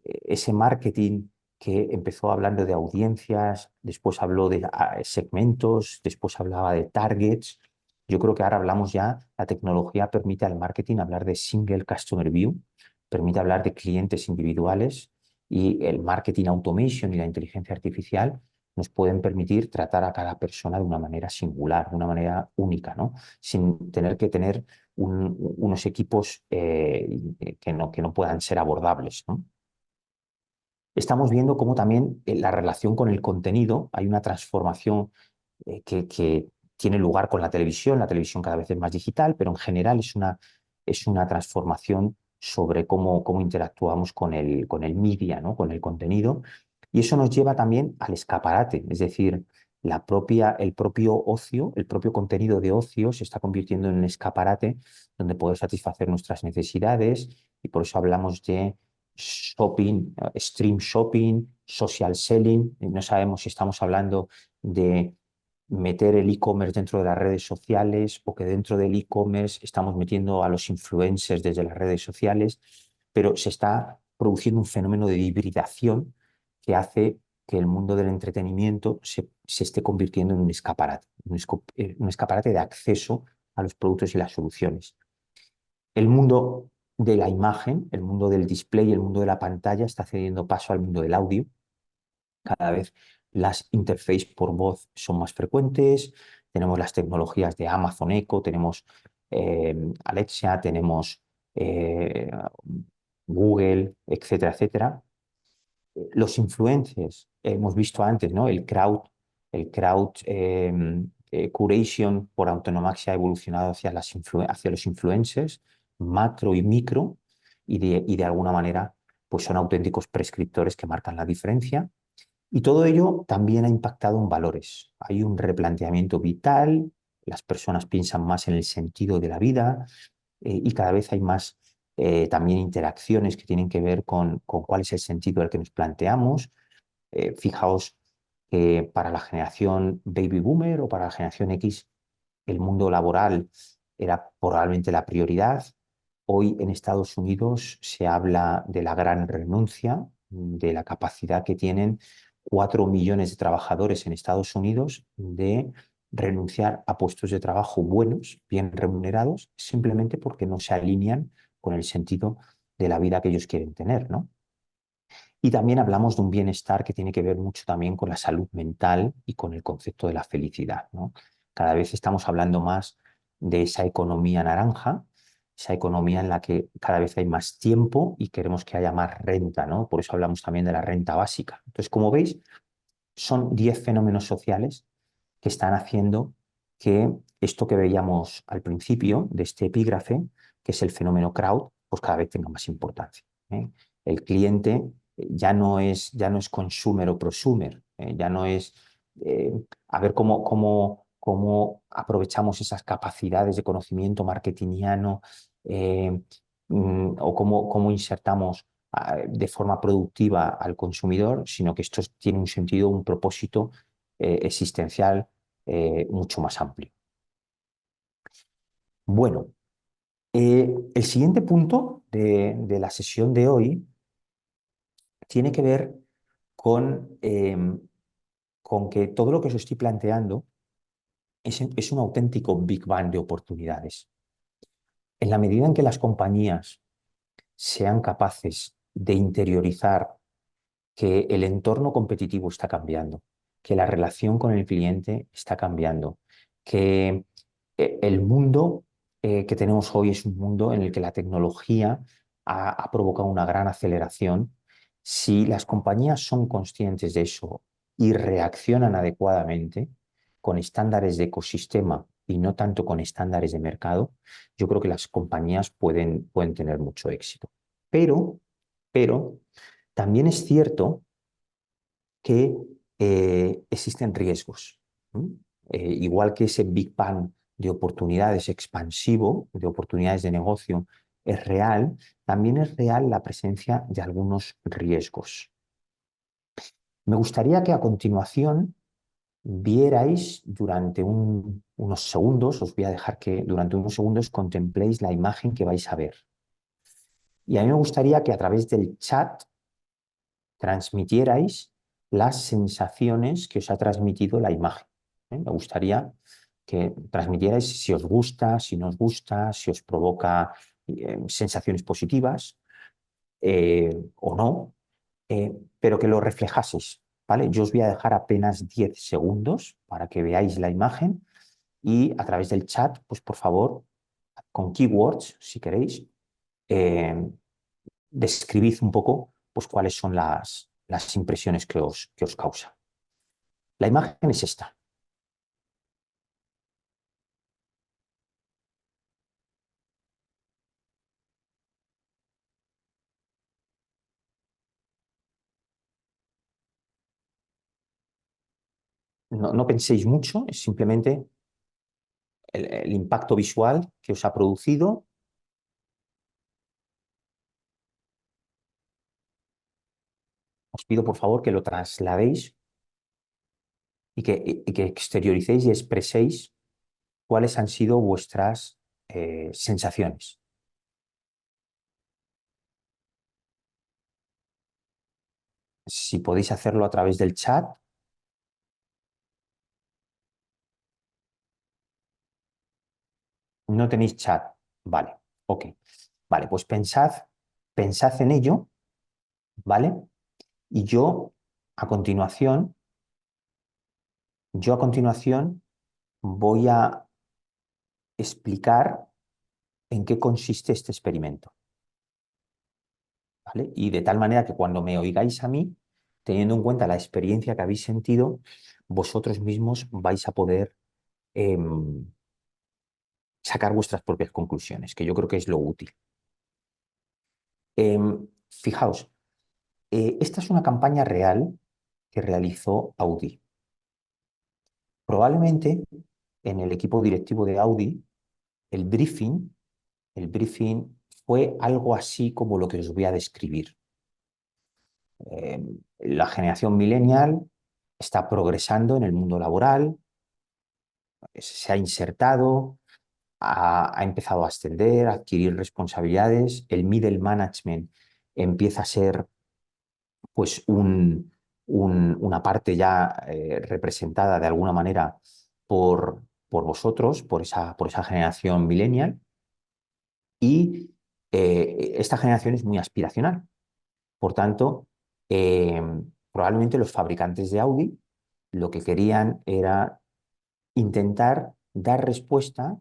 ese marketing que empezó hablando de audiencias, después habló de segmentos, después hablaba de targets. Yo creo que ahora hablamos ya, la tecnología permite al marketing hablar de single customer view, permite hablar de clientes individuales y el marketing automation y la inteligencia artificial nos pueden permitir tratar a cada persona de una manera singular, de una manera única, ¿no? Sin tener que tener unos equipos que no puedan ser abordables, ¿no? Estamos viendo cómo también la relación con el contenido, hay una transformación que tiene lugar con la televisión cada vez es más digital, pero en general es una transformación sobre cómo interactuamos con el media, ¿no? Con el contenido. Y eso nos lleva también al escaparate, es decir, el propio ocio, el propio contenido de ocio se está convirtiendo en un escaparate donde poder satisfacer nuestras necesidades y por eso hablamos de shopping, stream shopping, social selling. No sabemos si estamos hablando de meter el e-commerce dentro de las redes sociales o que dentro del e-commerce estamos metiendo a los influencers desde las redes sociales, pero se está produciendo un fenómeno de hibridación que hace que el mundo del entretenimiento se esté convirtiendo en un escaparate, un escaparate de acceso a los productos y las soluciones. El mundo de la imagen, el mundo del display, el mundo de la pantalla está cediendo paso al mundo del audio. Cada vez las interfaces por voz son más frecuentes, tenemos las tecnologías de Amazon Echo, tenemos Alexa, tenemos eh, Google, etcétera, etcétera. Los influencers, hemos visto antes, ¿no? El crowd curation por autonomaxia ha evolucionado hacia, hacia los influencers, macro y micro, y de alguna manera pues son auténticos prescriptores que marcan la diferencia. Y todo ello también ha impactado en valores. Hay un replanteamiento vital, las personas piensan más en el sentido de la vida, y cada vez hay más también interacciones que tienen que ver con cuál es el sentido al que nos planteamos. Fijaos que para la generación baby boomer o para la generación X, el mundo laboral era probablemente la prioridad. Hoy en Estados Unidos se habla de la gran renuncia, de la capacidad que tienen 4 millones de trabajadores en Estados Unidos de renunciar a puestos de trabajo buenos, bien remunerados, simplemente porque no se alinean con el sentido de la vida que ellos quieren tener, ¿no? Y también hablamos de un bienestar que tiene que ver mucho también con la salud mental y con el concepto de la felicidad, ¿no? Cada vez estamos hablando más de esa economía naranja, esa economía en la que cada vez hay más tiempo y queremos que haya más renta, ¿no? Por eso hablamos también de la renta básica. Entonces, como veis, son 10 fenómenos sociales que están haciendo que esto que veíamos al principio de este epígrafe, que es el fenómeno crowd, pues cada vez tenga más importancia, ¿eh? El cliente ya no es consumer o prosumer, ya no es a ver cómo aprovechamos esas capacidades de conocimiento marketingiano, eh, o cómo insertamos de forma productiva al consumidor, sino que esto tiene un sentido, un propósito existencial mucho más amplio. Bueno, el siguiente punto de la sesión de hoy tiene que ver con que todo lo que os estoy planteando es un auténtico Big Bang de oportunidades. En la medida en que las compañías sean capaces de interiorizar que el entorno competitivo está cambiando, que la relación con el cliente está cambiando, que el mundo que tenemos hoy es un mundo en el que la tecnología ha provocado una gran aceleración. Si las compañías son conscientes de eso y reaccionan adecuadamente con estándares de ecosistema y no tanto con estándares de mercado, yo creo que las compañías pueden tener mucho éxito. Pero también es cierto que existen riesgos. Igual que ese Big Bang de oportunidades expansivo, de oportunidades de negocio, es real, también es real la presencia de algunos riesgos. Me gustaría que a continuación vierais durante unos segundos, os voy a dejar que durante unos segundos contempléis la imagen que vais a ver. Y a mí me gustaría que a través del chat transmitierais las sensaciones que os ha transmitido la imagen. Me gustaría que transmitierais si os gusta, si no os gusta, si os provoca sensaciones positivas o no, pero que lo reflejaseis, ¿vale? Yo os voy a dejar apenas 10 segundos para que veáis la imagen y a través del chat, pues por favor, con keywords, si queréis, eh, describid un poco pues, cuáles son las impresiones que os causa. La imagen es esta. No penséis mucho, es simplemente el impacto visual que os ha producido. Os pido por favor que lo trasladéis y que exterioricéis y expreséis cuáles han sido vuestras sensaciones. Si podéis hacerlo a través del chat, no tenéis chat. Vale, ok. Vale, pues pensad en ello, ¿vale? Y a continuación, yo a continuación voy a explicar en qué consiste este experimento, ¿vale? Y de tal manera que cuando me oigáis a mí, teniendo en cuenta la experiencia que habéis sentido, vosotros mismos vais a poder em, sacar vuestras propias conclusiones, que yo creo que es lo útil. Fijaos, esta es una campaña real que realizó Audi. Probablemente en el equipo directivo de Audi, el briefing, el briefing fue algo así como lo que os voy a describir. La generación millennial está progresando en el mundo laboral, se ha insertado, ha empezado a ascender, a adquirir responsabilidades, el middle management empieza a ser pues una parte ya representada de alguna manera por vosotros, por esa generación millennial, y esta generación es muy aspiracional. Por tanto, eh, probablemente los fabricantes de Audi lo que querían era intentar dar respuesta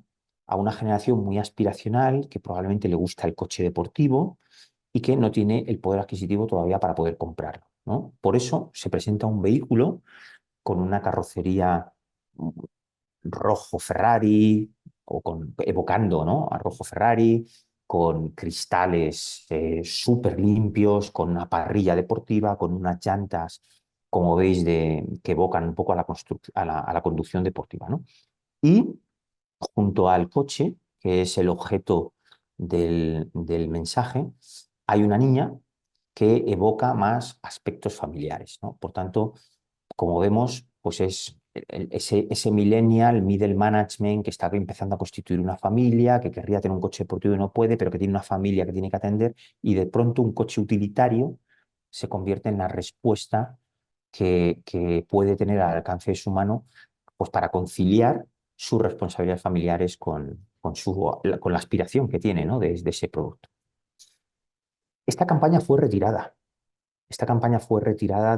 a una generación muy aspiracional que probablemente le gusta el coche deportivo y que no tiene el poder adquisitivo todavía para poder comprarlo, ¿no? Por eso se presenta un vehículo con una carrocería rojo Ferrari, evocando, ¿no?, a rojo Ferrari, con cristales súper limpios, con una parrilla deportiva, con unas llantas, como veis, que evocan un poco a a la conducción deportiva, ¿no? Y junto al coche, que es el objeto del mensaje, hay una niña que evoca más aspectos familiares, ¿no? Por tanto, como vemos, pues es ese millennial, middle management que está empezando a constituir una familia, que querría tener un coche deportivo y no puede, pero que tiene una familia que tiene que atender, y de pronto un coche utilitario se convierte en la respuesta que puede tener al alcance de su mano, pues para conciliar sus responsabilidades familiares con la aspiración que tiene, ¿no?, de ese producto. Esta campaña fue retirada. Esta campaña fue retirada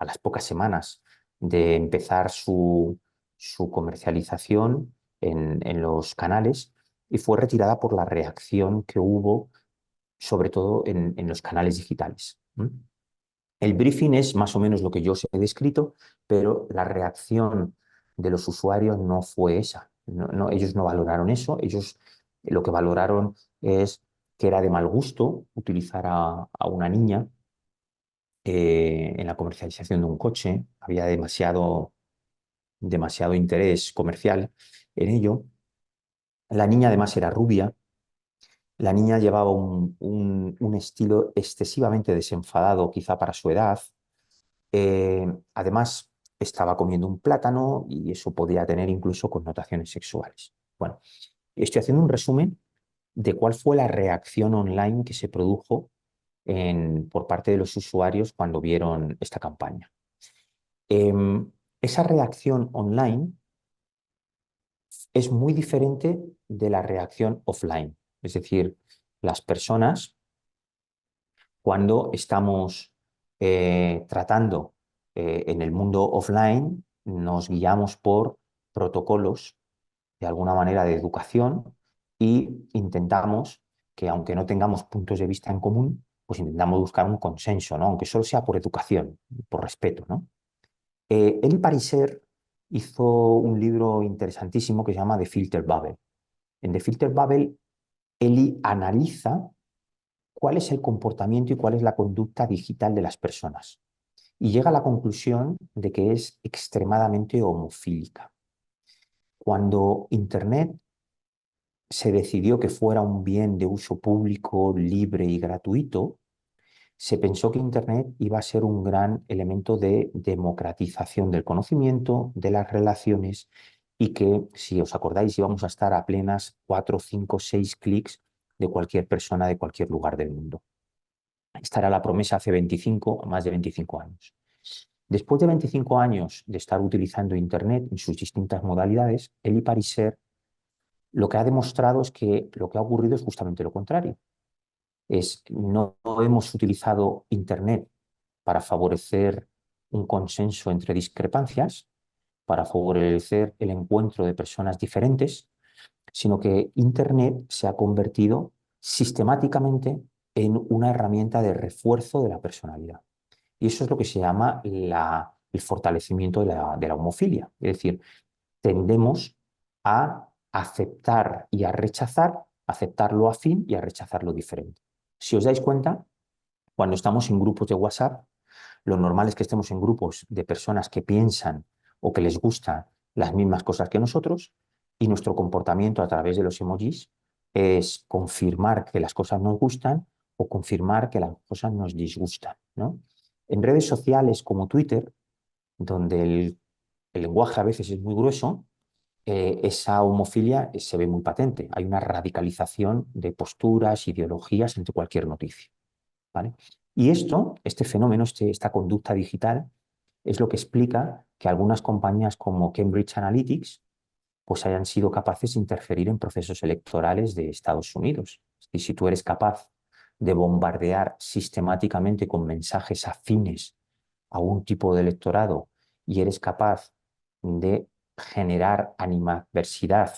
a las pocas semanas de empezar su comercialización en los canales, y fue retirada por la reacción que hubo, sobre todo en los canales digitales. El briefing es más o menos lo que yo os he descrito, pero la reacción de los usuarios no fue esa. Ellos no valoraron eso. Ellos lo que valoraron es que era de mal gusto utilizar a una niña en la comercialización de un coche. Había demasiado interés comercial en ello. La niña además era rubia. La niña llevaba un estilo excesivamente desenfadado, quizá para su edad. Además, estaba comiendo un plátano y eso podía tener incluso connotaciones sexuales. Bueno, estoy haciendo un resumen de cuál fue la reacción online que se produjo por parte de los usuarios cuando vieron esta campaña. Esa reacción online es muy diferente de la reacción offline. Es decir, las personas, cuando estamos tratando en el mundo offline, nos guiamos por protocolos de alguna manera de educación, y intentamos que, aunque no tengamos puntos de vista en común, pues intentamos buscar un consenso, ¿no?, aunque solo sea por educación, por respeto, ¿no? Eli Pariser hizo un libro interesantísimo que se llama The Filter Bubble. En The Filter Bubble, Eli analiza cuál es el comportamiento y cuál es la conducta digital de las personas, y llega a la conclusión de que es extremadamente homofílica. Cuando Internet se decidió que fuera un bien de uso público, libre y gratuito, se pensó que Internet iba a ser un gran elemento de democratización del conocimiento, de las relaciones, y que, si os acordáis, íbamos a estar a plenas 4, 5, 6 clics de cualquier persona de cualquier lugar del mundo. Esta era la promesa hace más de 25 años. Después de 25 años de estar utilizando Internet en sus distintas modalidades, Eli Pariser lo que ha demostrado es que lo que ha ocurrido es justamente lo contrario. No hemos utilizado Internet para favorecer un consenso entre discrepancias, para favorecer el encuentro de personas diferentes, sino que Internet se ha convertido sistemáticamente en una herramienta de refuerzo de la personalidad. Y eso es lo que se llama el fortalecimiento de la homofilia. Es decir, tendemos a aceptar y a rechazar, aceptar lo afín y a rechazar lo diferente. Si os dais cuenta, cuando estamos en grupos de WhatsApp, lo normal es que estemos en grupos de personas que piensan o que les gustan las mismas cosas que nosotros, y nuestro comportamiento a través de los emojis es confirmar que las cosas nos gustan o confirmar que las cosas nos disgustan, ¿no? En redes sociales como Twitter, donde el lenguaje a veces es muy grueso, esa homofilia se ve muy patente. Hay una radicalización de posturas, ideologías entre cualquier noticia, ¿vale? Y este fenómeno, esta conducta digital, es lo que explica que algunas compañías como Cambridge Analytics pues hayan sido capaces de interferir en procesos electorales de Estados Unidos. Y si tú eres capaz de bombardear sistemáticamente con mensajes afines a un tipo de electorado y eres capaz de generar animadversidad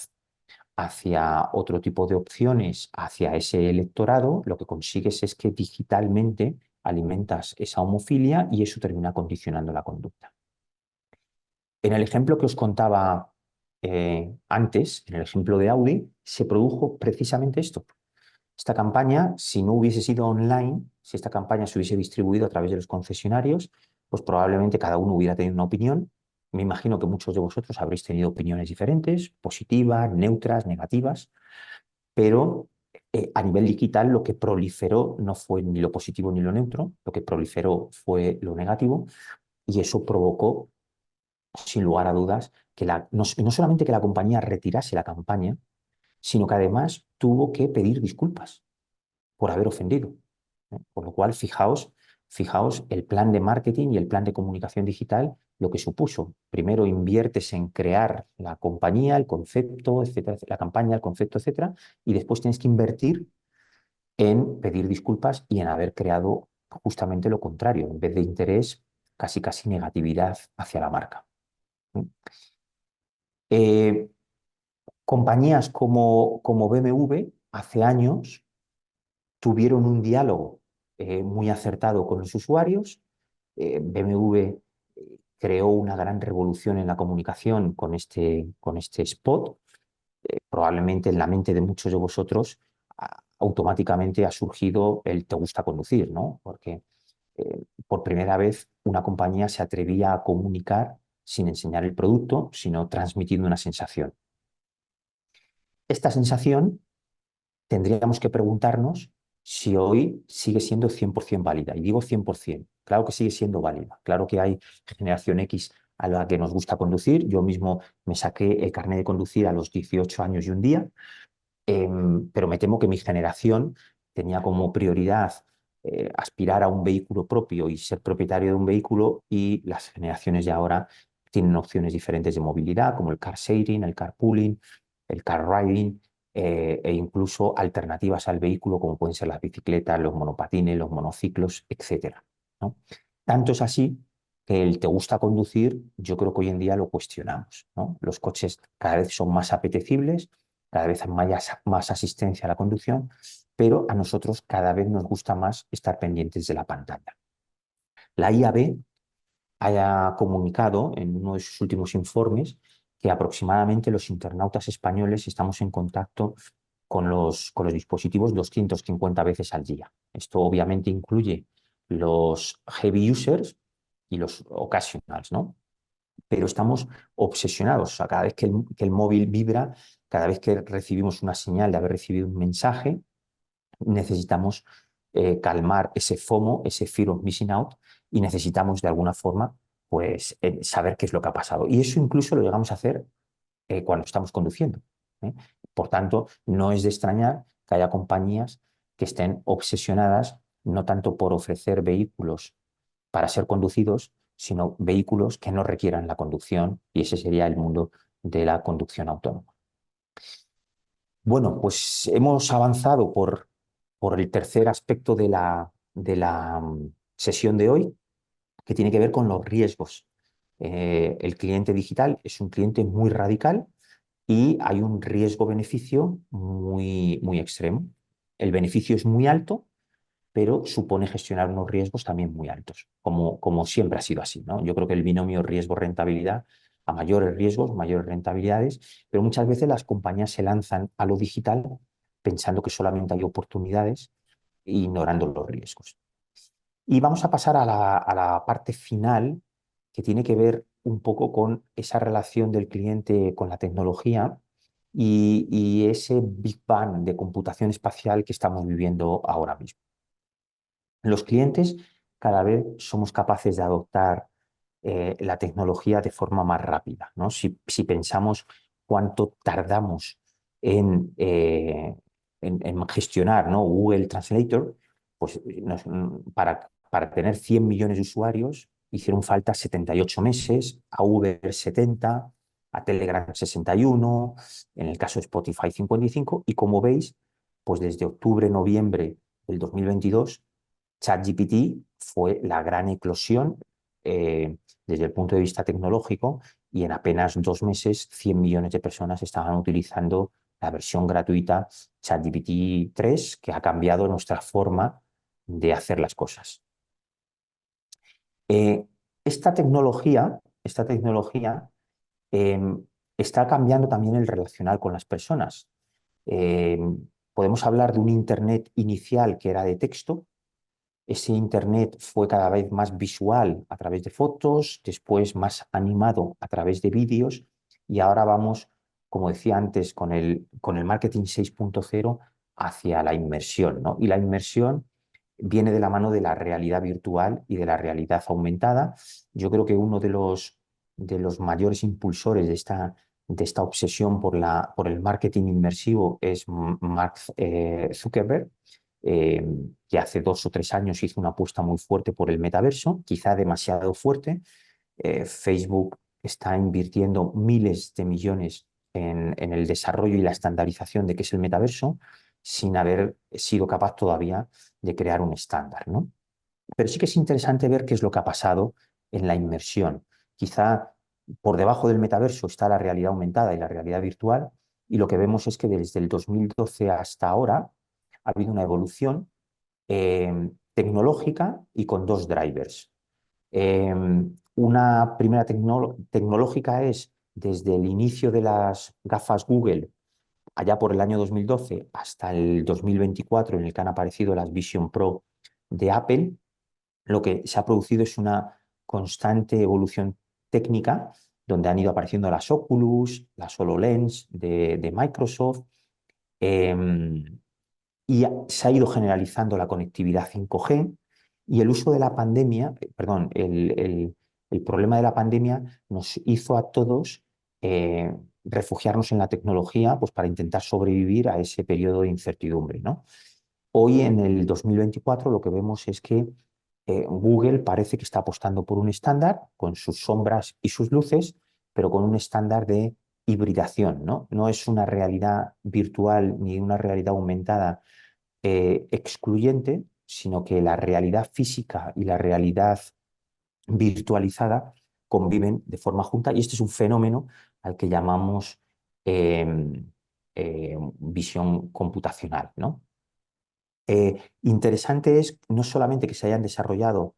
hacia otro tipo de opciones, hacia ese electorado, lo que consigues es que digitalmente alimentas esa homofilia y eso termina condicionando la conducta. En el ejemplo que os contaba antes, en el ejemplo de Audi, se produjo precisamente esto. Esta campaña, si no hubiese sido online, si esta campaña se hubiese distribuido a través de los concesionarios, pues probablemente cada uno hubiera tenido una opinión. Me imagino que muchos de vosotros habréis tenido opiniones diferentes, positivas, neutras, negativas, pero a nivel digital lo que proliferó no fue ni lo positivo ni lo neutro, lo que proliferó fue lo negativo, y eso provocó, sin lugar a dudas, que no solamente que la compañía retirase la campaña, sino que además tuvo que pedir disculpas por haber ofendido. Por lo cual, fijaos el plan de marketing y el plan de comunicación digital, lo que supuso. Primero inviertes en crear la compañía, el concepto, etcétera, la campaña, el concepto, etcétera, y después tienes que invertir en pedir disculpas y en haber creado justamente lo contrario, en vez de interés, casi negatividad hacia la marca. Eh, Compañías como BMW hace años tuvieron un diálogo muy acertado con los usuarios. BMW creó una gran revolución en la comunicación con este spot. Probablemente en la mente de muchos de vosotros automáticamente ha surgido el te gusta conducir, ¿no? Porque por primera vez una compañía se atrevía a comunicar sin enseñar el producto, sino transmitiendo una sensación. Esta sensación tendríamos que preguntarnos si hoy sigue siendo 100% válida. Y digo 100%, claro que sigue siendo válida. Claro que hay generación X a la que nos gusta conducir. Yo mismo me saqué el carnet de conducir a los 18 años y un día, pero me temo que mi generación tenía como prioridad aspirar a un vehículo propio y ser propietario de un vehículo, y las generaciones de ahora tienen opciones diferentes de movilidad, como el car sharing, el carpooling, el car riding, e incluso alternativas al vehículo, como pueden ser las bicicletas, los monopatines, los monociclos, etcétera, ¿no? Tanto es así que el te gusta conducir, yo creo que hoy en día lo cuestionamos, ¿no? Los coches cada vez son más apetecibles, cada vez hay más asistencia a la conducción, pero a nosotros cada vez nos gusta más estar pendientes de la pantalla. La IAB haya comunicado en uno de sus últimos informes que aproximadamente los internautas españoles estamos en contacto con los dispositivos 250 veces al día. Esto obviamente incluye los heavy users y los occasionals, ¿no? Pero estamos obsesionados. O sea, cada vez que el móvil vibra, cada vez que recibimos una señal de haber recibido un mensaje, necesitamos calmar ese FOMO, ese fear of missing out, y necesitamos de alguna forma pues, saber qué es lo que ha pasado. Y eso incluso lo llegamos a hacer cuando estamos conduciendo, ¿eh? Por tanto, no es de extrañar que haya compañías que estén obsesionadas no tanto por ofrecer vehículos para ser conducidos, sino vehículos que no requieran la conducción, y ese sería el mundo de la conducción autónoma. Bueno, pues hemos avanzado por el tercer aspecto de la sesión de hoy, que tiene que ver con los riesgos. El cliente digital es un cliente muy radical y hay un riesgo-beneficio muy extremo. El beneficio es muy alto, pero supone gestionar unos riesgos también muy altos, como siempre ha sido así, ¿no? Yo creo que el binomio riesgo-rentabilidad, a mayores riesgos, mayores rentabilidades, pero muchas veces las compañías se lanzan a lo digital pensando que solamente hay oportunidades e ignorando los riesgos. Y vamos a pasar a la parte final, que tiene que ver un poco con esa relación del cliente con la tecnología y ese Big Bang de computación espacial que estamos viviendo ahora mismo. Los clientes cada vez somos capaces de adoptar la tecnología de forma más rápida, ¿no? Si pensamos cuánto tardamos en, eh, en gestionar, ¿no? Google Translator, pues para tener 100 millones de usuarios hicieron falta 78 meses, a Uber 70, a Telegram 61, en el caso de Spotify 55, y como veis, pues desde octubre, noviembre del 2022, ChatGPT fue la gran eclosión desde el punto de vista tecnológico y en apenas 2 meses 100 millones de personas estaban utilizando la versión gratuita ChatGPT 3, que ha cambiado nuestra forma de hacer las cosas. Eh, esta tecnología eh, está cambiando también el relacional con las personas. Eh, Podemos hablar de un Internet inicial que era de texto. Ese Internet fue cada vez más visual a través de fotos, después más animado a través de vídeos y ahora vamos, como decía antes, con el marketing 6.0 hacia la inmersión, ¿no? Y la inmersión viene de la mano de la realidad virtual y de la realidad aumentada. Yo creo que uno de los mayores impulsores de esta obsesión por el marketing inmersivo es Mark Zuckerberg, eh, que hace 2 o 3 años hizo una apuesta muy fuerte por el metaverso, quizá demasiado fuerte. Facebook está invirtiendo miles de millones en el desarrollo y la estandarización de qué es el metaverso, sin haber sido capaz todavía de crear un estándar, ¿no? Pero sí que es interesante ver qué es lo que ha pasado en la inmersión. Quizá por debajo del metaverso está la realidad aumentada y la realidad virtual, y lo que vemos es que desde el 2012 hasta ahora ha habido una evolución tecnológica y con dos drivers. Eh, una primera tecnológica es desde el inicio de las gafas Google, allá por el año 2012 hasta el 2024, en el que han aparecido las Vision Pro de Apple. Lo que se ha producido es una constante evolución técnica, donde han ido apareciendo las Oculus, las HoloLens de Microsoft, eh, y se ha ido generalizando la conectividad 5G y el uso de la pandemia, perdón, el problema de la pandemia nos hizo a todos refugiarnos en la tecnología, pues para intentar sobrevivir a ese periodo de incertidumbre, ¿no? Hoy, en el 2024, lo que vemos es que Google parece que está apostando por un estándar con sus sombras y sus luces, pero con un estándar de hibridación, ¿no? No es una realidad virtual ni una realidad aumentada excluyente, sino que la realidad física y la realidad virtualizada conviven de forma junta, y este es un fenómeno al que llamamos visión computacional, ¿no? Interesante es no solamente que se hayan desarrollado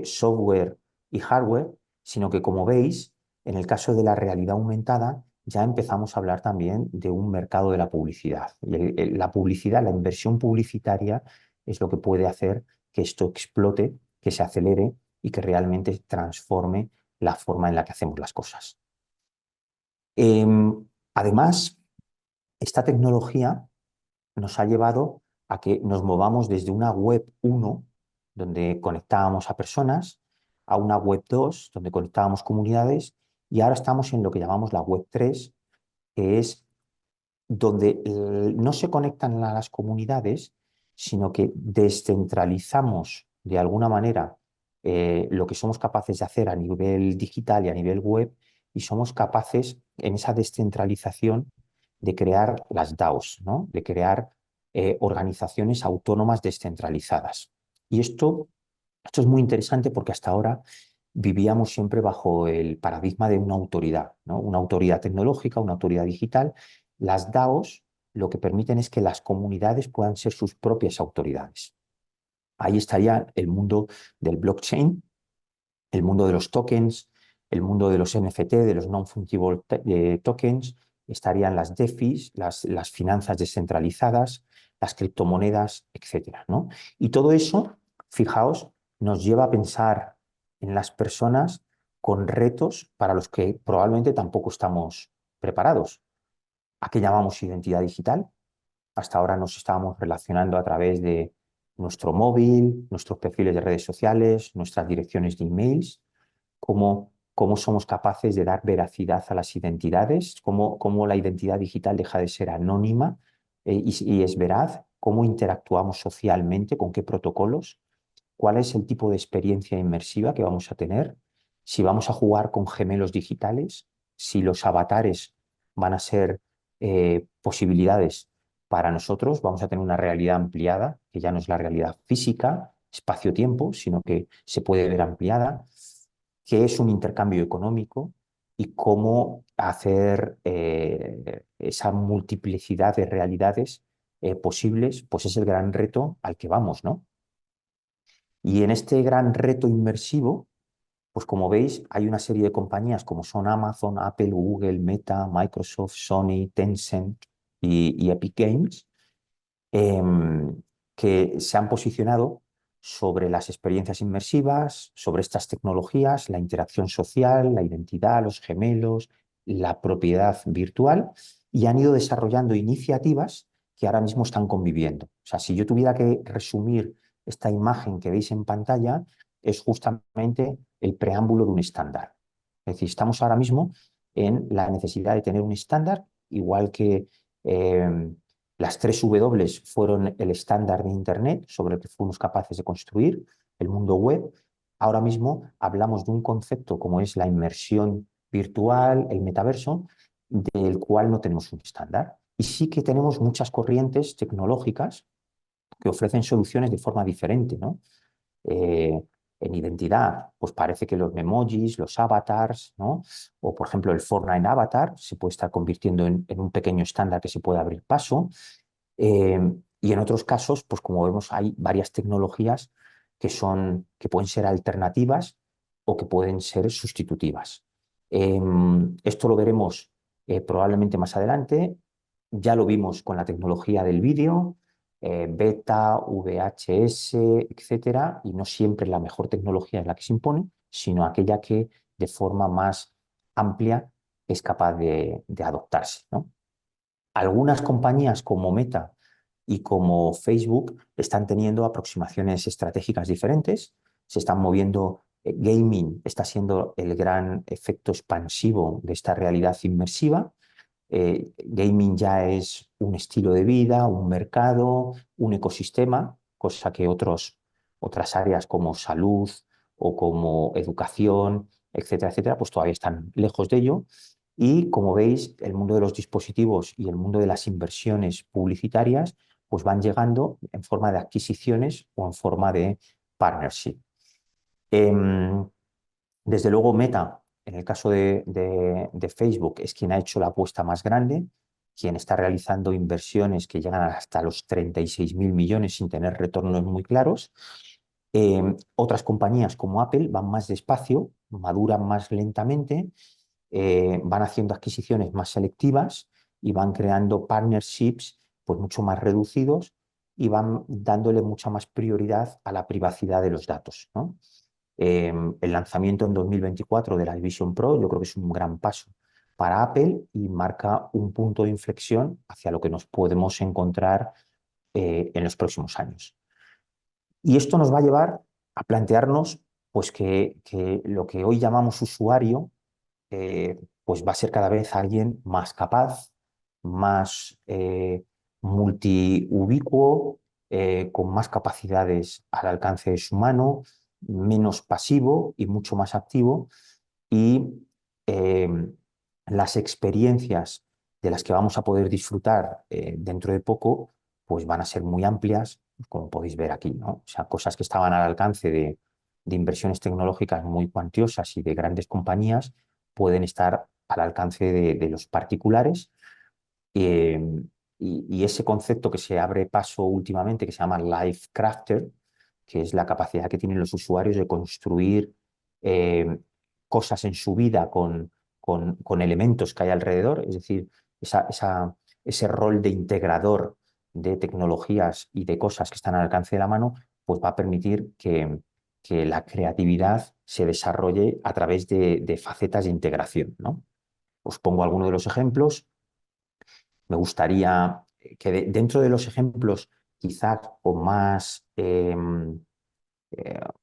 software y hardware, sino que, como veis, en el caso de la realidad aumentada, ya empezamos a hablar también de un mercado de la publicidad. Y la publicidad, la inversión publicitaria, es lo que puede hacer que esto explote, que se acelere y que realmente transforme la forma en la que hacemos las cosas. Además, esta tecnología nos ha llevado a que nos movamos desde una web 1, donde conectábamos a personas, a una web 2, donde conectábamos comunidades, y ahora estamos en lo que llamamos la web 3, que es donde no se conectan a las comunidades, sino que descentralizamos de alguna manera lo que somos capaces de hacer a nivel digital y a nivel web, y somos capaces en esa descentralización de crear las DAOs, ¿no? De crear organizaciones autónomas descentralizadas. Y esto es muy interesante porque hasta ahora vivíamos siempre bajo el paradigma de una autoridad, ¿no? Una autoridad tecnológica, una autoridad digital. Las DAOs lo que permiten es que las comunidades puedan ser sus propias autoridades. Ahí estaría el mundo del blockchain, el mundo de los tokens, el mundo de los NFT, de los non-fungible tokens, estarían las DeFi, las finanzas descentralizadas, las criptomonedas, etcétera, ¿no? Y todo eso, fijaos, nos lleva a pensar en las personas con retos para los que probablemente tampoco estamos preparados. ¿A qué llamamos identidad digital? Hasta ahora nos estábamos relacionando a través de nuestro móvil, nuestros perfiles de redes sociales, nuestras direcciones de emails, cómo somos capaces de dar veracidad a las identidades, cómo la identidad digital deja de ser anónima y es veraz, cómo interactuamos socialmente, con qué protocolos, cuál es el tipo de experiencia inmersiva que vamos a tener, si vamos a jugar con gemelos digitales, si los avatares van a ser posibilidades para nosotros, vamos a tener una realidad ampliada, que ya no es la realidad física, espacio-tiempo, sino que se puede ver ampliada, qué es un intercambio económico y cómo hacer esa multiplicidad de realidades posibles, pues es el gran reto al que vamos, ¿no? Y en este gran reto inmersivo, pues como veis, hay una serie de compañías como son Amazon, Apple, Google, Meta, Microsoft, Sony, Tencent y Epic Games, que se han posicionado sobre las experiencias inmersivas, sobre estas tecnologías, la interacción social, la identidad, los gemelos, la propiedad virtual, y han ido desarrollando iniciativas que ahora mismo están conviviendo. O sea, si yo tuviera que resumir esta imagen que veis en pantalla, es justamente el preámbulo de un estándar. Es decir, estamos ahora mismo en la necesidad de tener un estándar, igual que las tres W fueron el estándar de Internet sobre el que fuimos capaces de construir el mundo web. Ahora mismo hablamos de un concepto como es la inmersión virtual, el metaverso, del cual no tenemos un estándar. Y sí que tenemos muchas corrientes tecnológicas que ofrecen soluciones de forma diferente, ¿no? Eh, en identidad, pues parece que los memojis, los avatars, ¿no? O por ejemplo el Fortnite Avatar se puede estar convirtiendo en un pequeño estándar que se puede abrir paso. Eh, y en otros casos, pues como vemos, hay varias tecnologías que pueden ser alternativas o que pueden ser sustitutivas. Esto lo veremos probablemente más adelante. Ya lo vimos con la tecnología del vídeo, beta, VHS, etcétera, y no siempre la mejor tecnología es la que se impone, sino aquella que de forma más amplia es capaz de adoptarse, ¿no? Algunas compañías como Meta y como Facebook están teniendo aproximaciones estratégicas diferentes, se están moviendo, gaming está siendo el gran efecto expansivo de esta realidad inmersiva. Gaming ya es un estilo de vida, un mercado, un ecosistema, cosa que otras áreas como salud o como educación, etcétera, etcétera, pues todavía están lejos de ello. Y como veis, el mundo de los dispositivos y el mundo de las inversiones publicitarias pues van llegando en forma de adquisiciones o en forma de partnership. Em, Desde luego, Meta, en el caso de Facebook, es quien ha hecho la apuesta más grande, quien está realizando inversiones que llegan hasta los 36.000 millones sin tener retornos muy claros. Otras compañías como Apple van más despacio, maduran más lentamente, van haciendo adquisiciones más selectivas y van creando partnerships pues mucho más reducidos y van dándole mucha más prioridad a la privacidad de los datos, ¿no? El lanzamiento en 2024 de la Vision Pro yo creo que es un gran paso para Apple y marca un punto de inflexión hacia lo que nos podemos encontrar en los próximos años. Y esto nos va a llevar a plantearnos pues, que lo que hoy llamamos usuario pues va a ser cada vez alguien más capaz, más multiubicuo, con más capacidades al alcance de su mano, menos pasivo y mucho más activo. Y eh, las experiencias de las que vamos a poder disfrutar dentro de poco, pues van a ser muy amplias, como podéis ver aquí, ¿no? O sea, cosas que estaban al alcance de inversiones tecnológicas muy cuantiosas y de grandes compañías pueden estar al alcance de los particulares. eh, y ese concepto que se abre paso últimamente, que se llama Life Crafter, que es la capacidad que tienen los usuarios de construir eh, cosas en su vida con elementos que hay alrededor, es decir, ese rol de integrador de tecnologías y de cosas que están al alcance de la mano, pues va a permitir que la creatividad se desarrolle a través de facetas de integración, ¿no? Os pongo algunos de los ejemplos. Me gustaría que dentro de los ejemplos quizás con más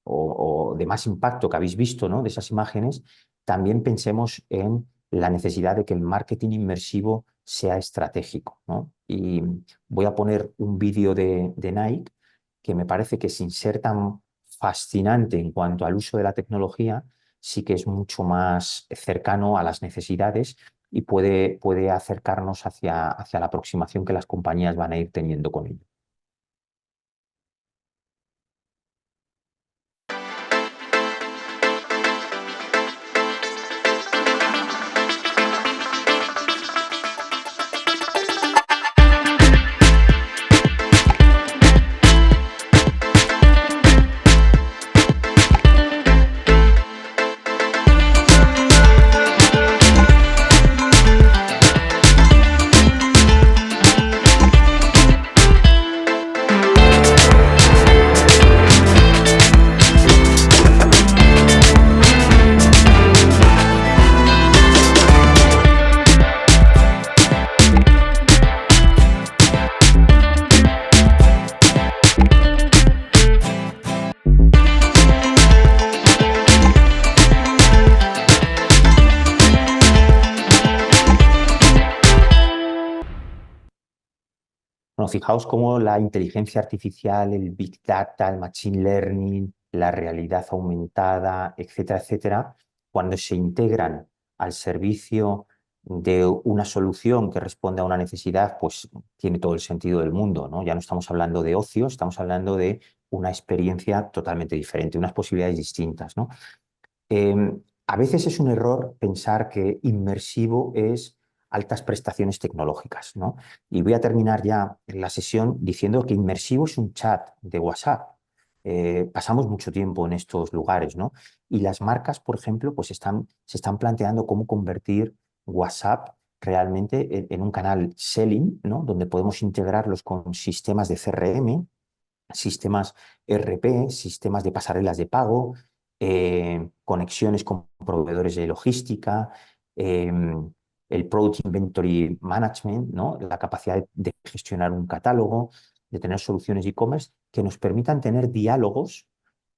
o de más impacto que habéis visto, ¿no? De esas imágenes, también pensemos en la necesidad de que el marketing inmersivo sea estratégico, ¿no? Y voy a poner un vídeo de Nike que me parece que sin ser tan fascinante en cuanto al uso de la tecnología, sí que es mucho más cercano a las necesidades y puede acercarnos hacia la aproximación que las compañías van a ir teniendo con ello. Bueno, fijaos cómo la inteligencia artificial, el Big Data, el Machine Learning, la realidad aumentada, etcétera, etcétera, cuando se integran al servicio de una solución que responde a una necesidad, pues tiene todo el sentido del mundo, ¿no? Ya no estamos hablando de ocio, estamos hablando de una experiencia totalmente diferente, unas posibilidades distintas, ¿no? A veces es un error pensar que inmersivo es altas prestaciones tecnológicas, ¿no? Y voy a terminar ya la sesión diciendo que inmersivo es un chat de WhatsApp. Pasamos mucho tiempo en estos lugares, ¿no? Y las marcas, por ejemplo, pues se están planteando cómo convertir WhatsApp realmente en un canal selling, ¿no? Donde podemos integrarlos con sistemas de CRM, sistemas RP, sistemas de pasarelas de pago, conexiones con proveedores de logística, eh, el Product Inventory Management, ¿no? La capacidad de gestionar un catálogo, de tener soluciones e-commerce que nos permitan tener diálogos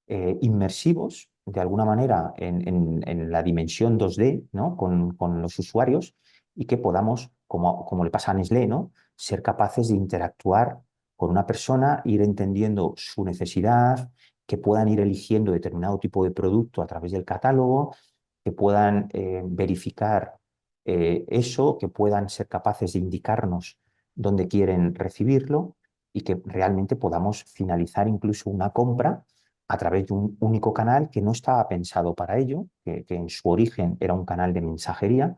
inmersivos, de alguna manera, en la dimensión 2D, ¿no? Con los usuarios y que podamos, como le pasa a Nestlé, ¿no? Ser capaces de interactuar con una persona, ir entendiendo su necesidad, que puedan ir eligiendo determinado tipo de producto a través del catálogo, que puedan verificar eso, que puedan ser capaces de indicarnos dónde quieren recibirlo y que realmente podamos finalizar incluso una compra a través de un único canal que no estaba pensado para ello, que en su origen era un canal de mensajería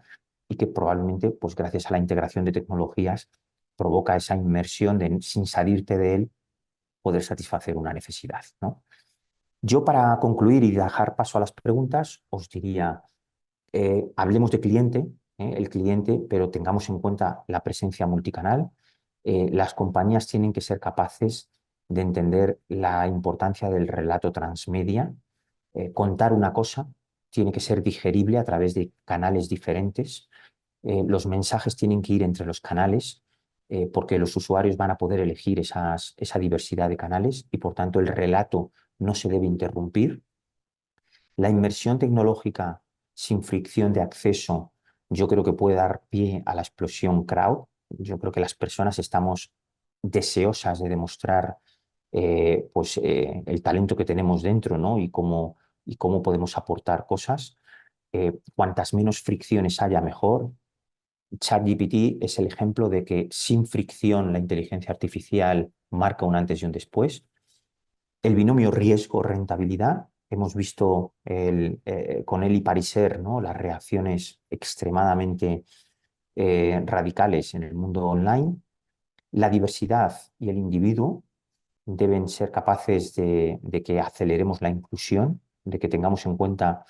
y que probablemente, pues gracias a la integración de tecnologías, provoca esa inmersión de, sin salirte de él, poder satisfacer una necesidad, ¿no? Yo, para concluir y dejar paso a las preguntas, os diría, hablemos de cliente, el cliente, pero tengamos en cuenta la presencia multicanal. Las compañías tienen que ser capaces de entender la importancia del relato transmedia. Contar una cosa tiene que ser digerible a través de canales diferentes. Los mensajes tienen que ir entre los canales porque los usuarios van a poder elegir esa diversidad de canales y por tanto el relato no se debe interrumpir. La inmersión tecnológica sin fricción de acceso, yo creo que puede dar pie a la explosión crowd. Yo creo que las personas estamos deseosas de demostrar el talento que tenemos dentro, ¿no? Y cómo podemos aportar cosas. Cuantas menos fricciones haya, mejor. ChatGPT es el ejemplo de que sin fricción la inteligencia artificial marca un antes y un después. El binomio riesgo-rentabilidad, hemos visto con él y Pariser, ¿no? Las reacciones extremadamente radicales en el mundo online. La diversidad y el individuo. deben ser capaces de que aceleremos la inclusión, de que tengamos en cuenta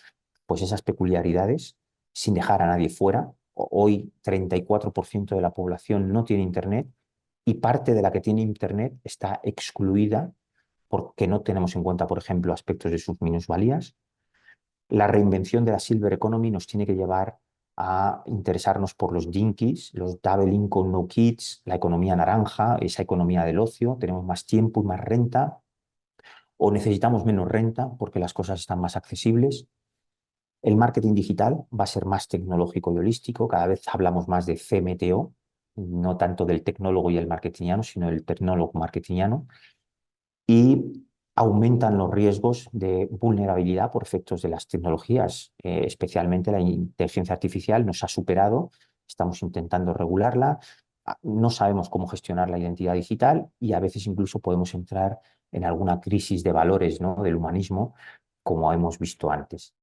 pues, esas peculiaridades sin dejar a nadie fuera. Hoy 34% de la población no tiene Internet y parte de la que tiene Internet está excluida porque no tenemos en cuenta, por ejemplo, aspectos de sus minusvalías. La reinvención de la Silver Economy nos tiene que llevar a interesarnos por los dinkies, los double income no kids, la economía naranja, esa economía del ocio. Tenemos más tiempo y más renta, o necesitamos menos renta porque las cosas están más accesibles. El marketing digital va a ser más tecnológico y holístico. Cada vez hablamos más de CMTO, no tanto del tecnólogo y el marketingiano, sino del tecnólogo marketingiano. Y aumentan los riesgos de vulnerabilidad por efectos de las tecnologías, especialmente la inteligencia artificial nos ha superado, estamos intentando regularla, no sabemos cómo gestionar la identidad digital y a veces incluso podemos entrar en alguna crisis de valores, ¿no?, del humanismo, como hemos visto antes.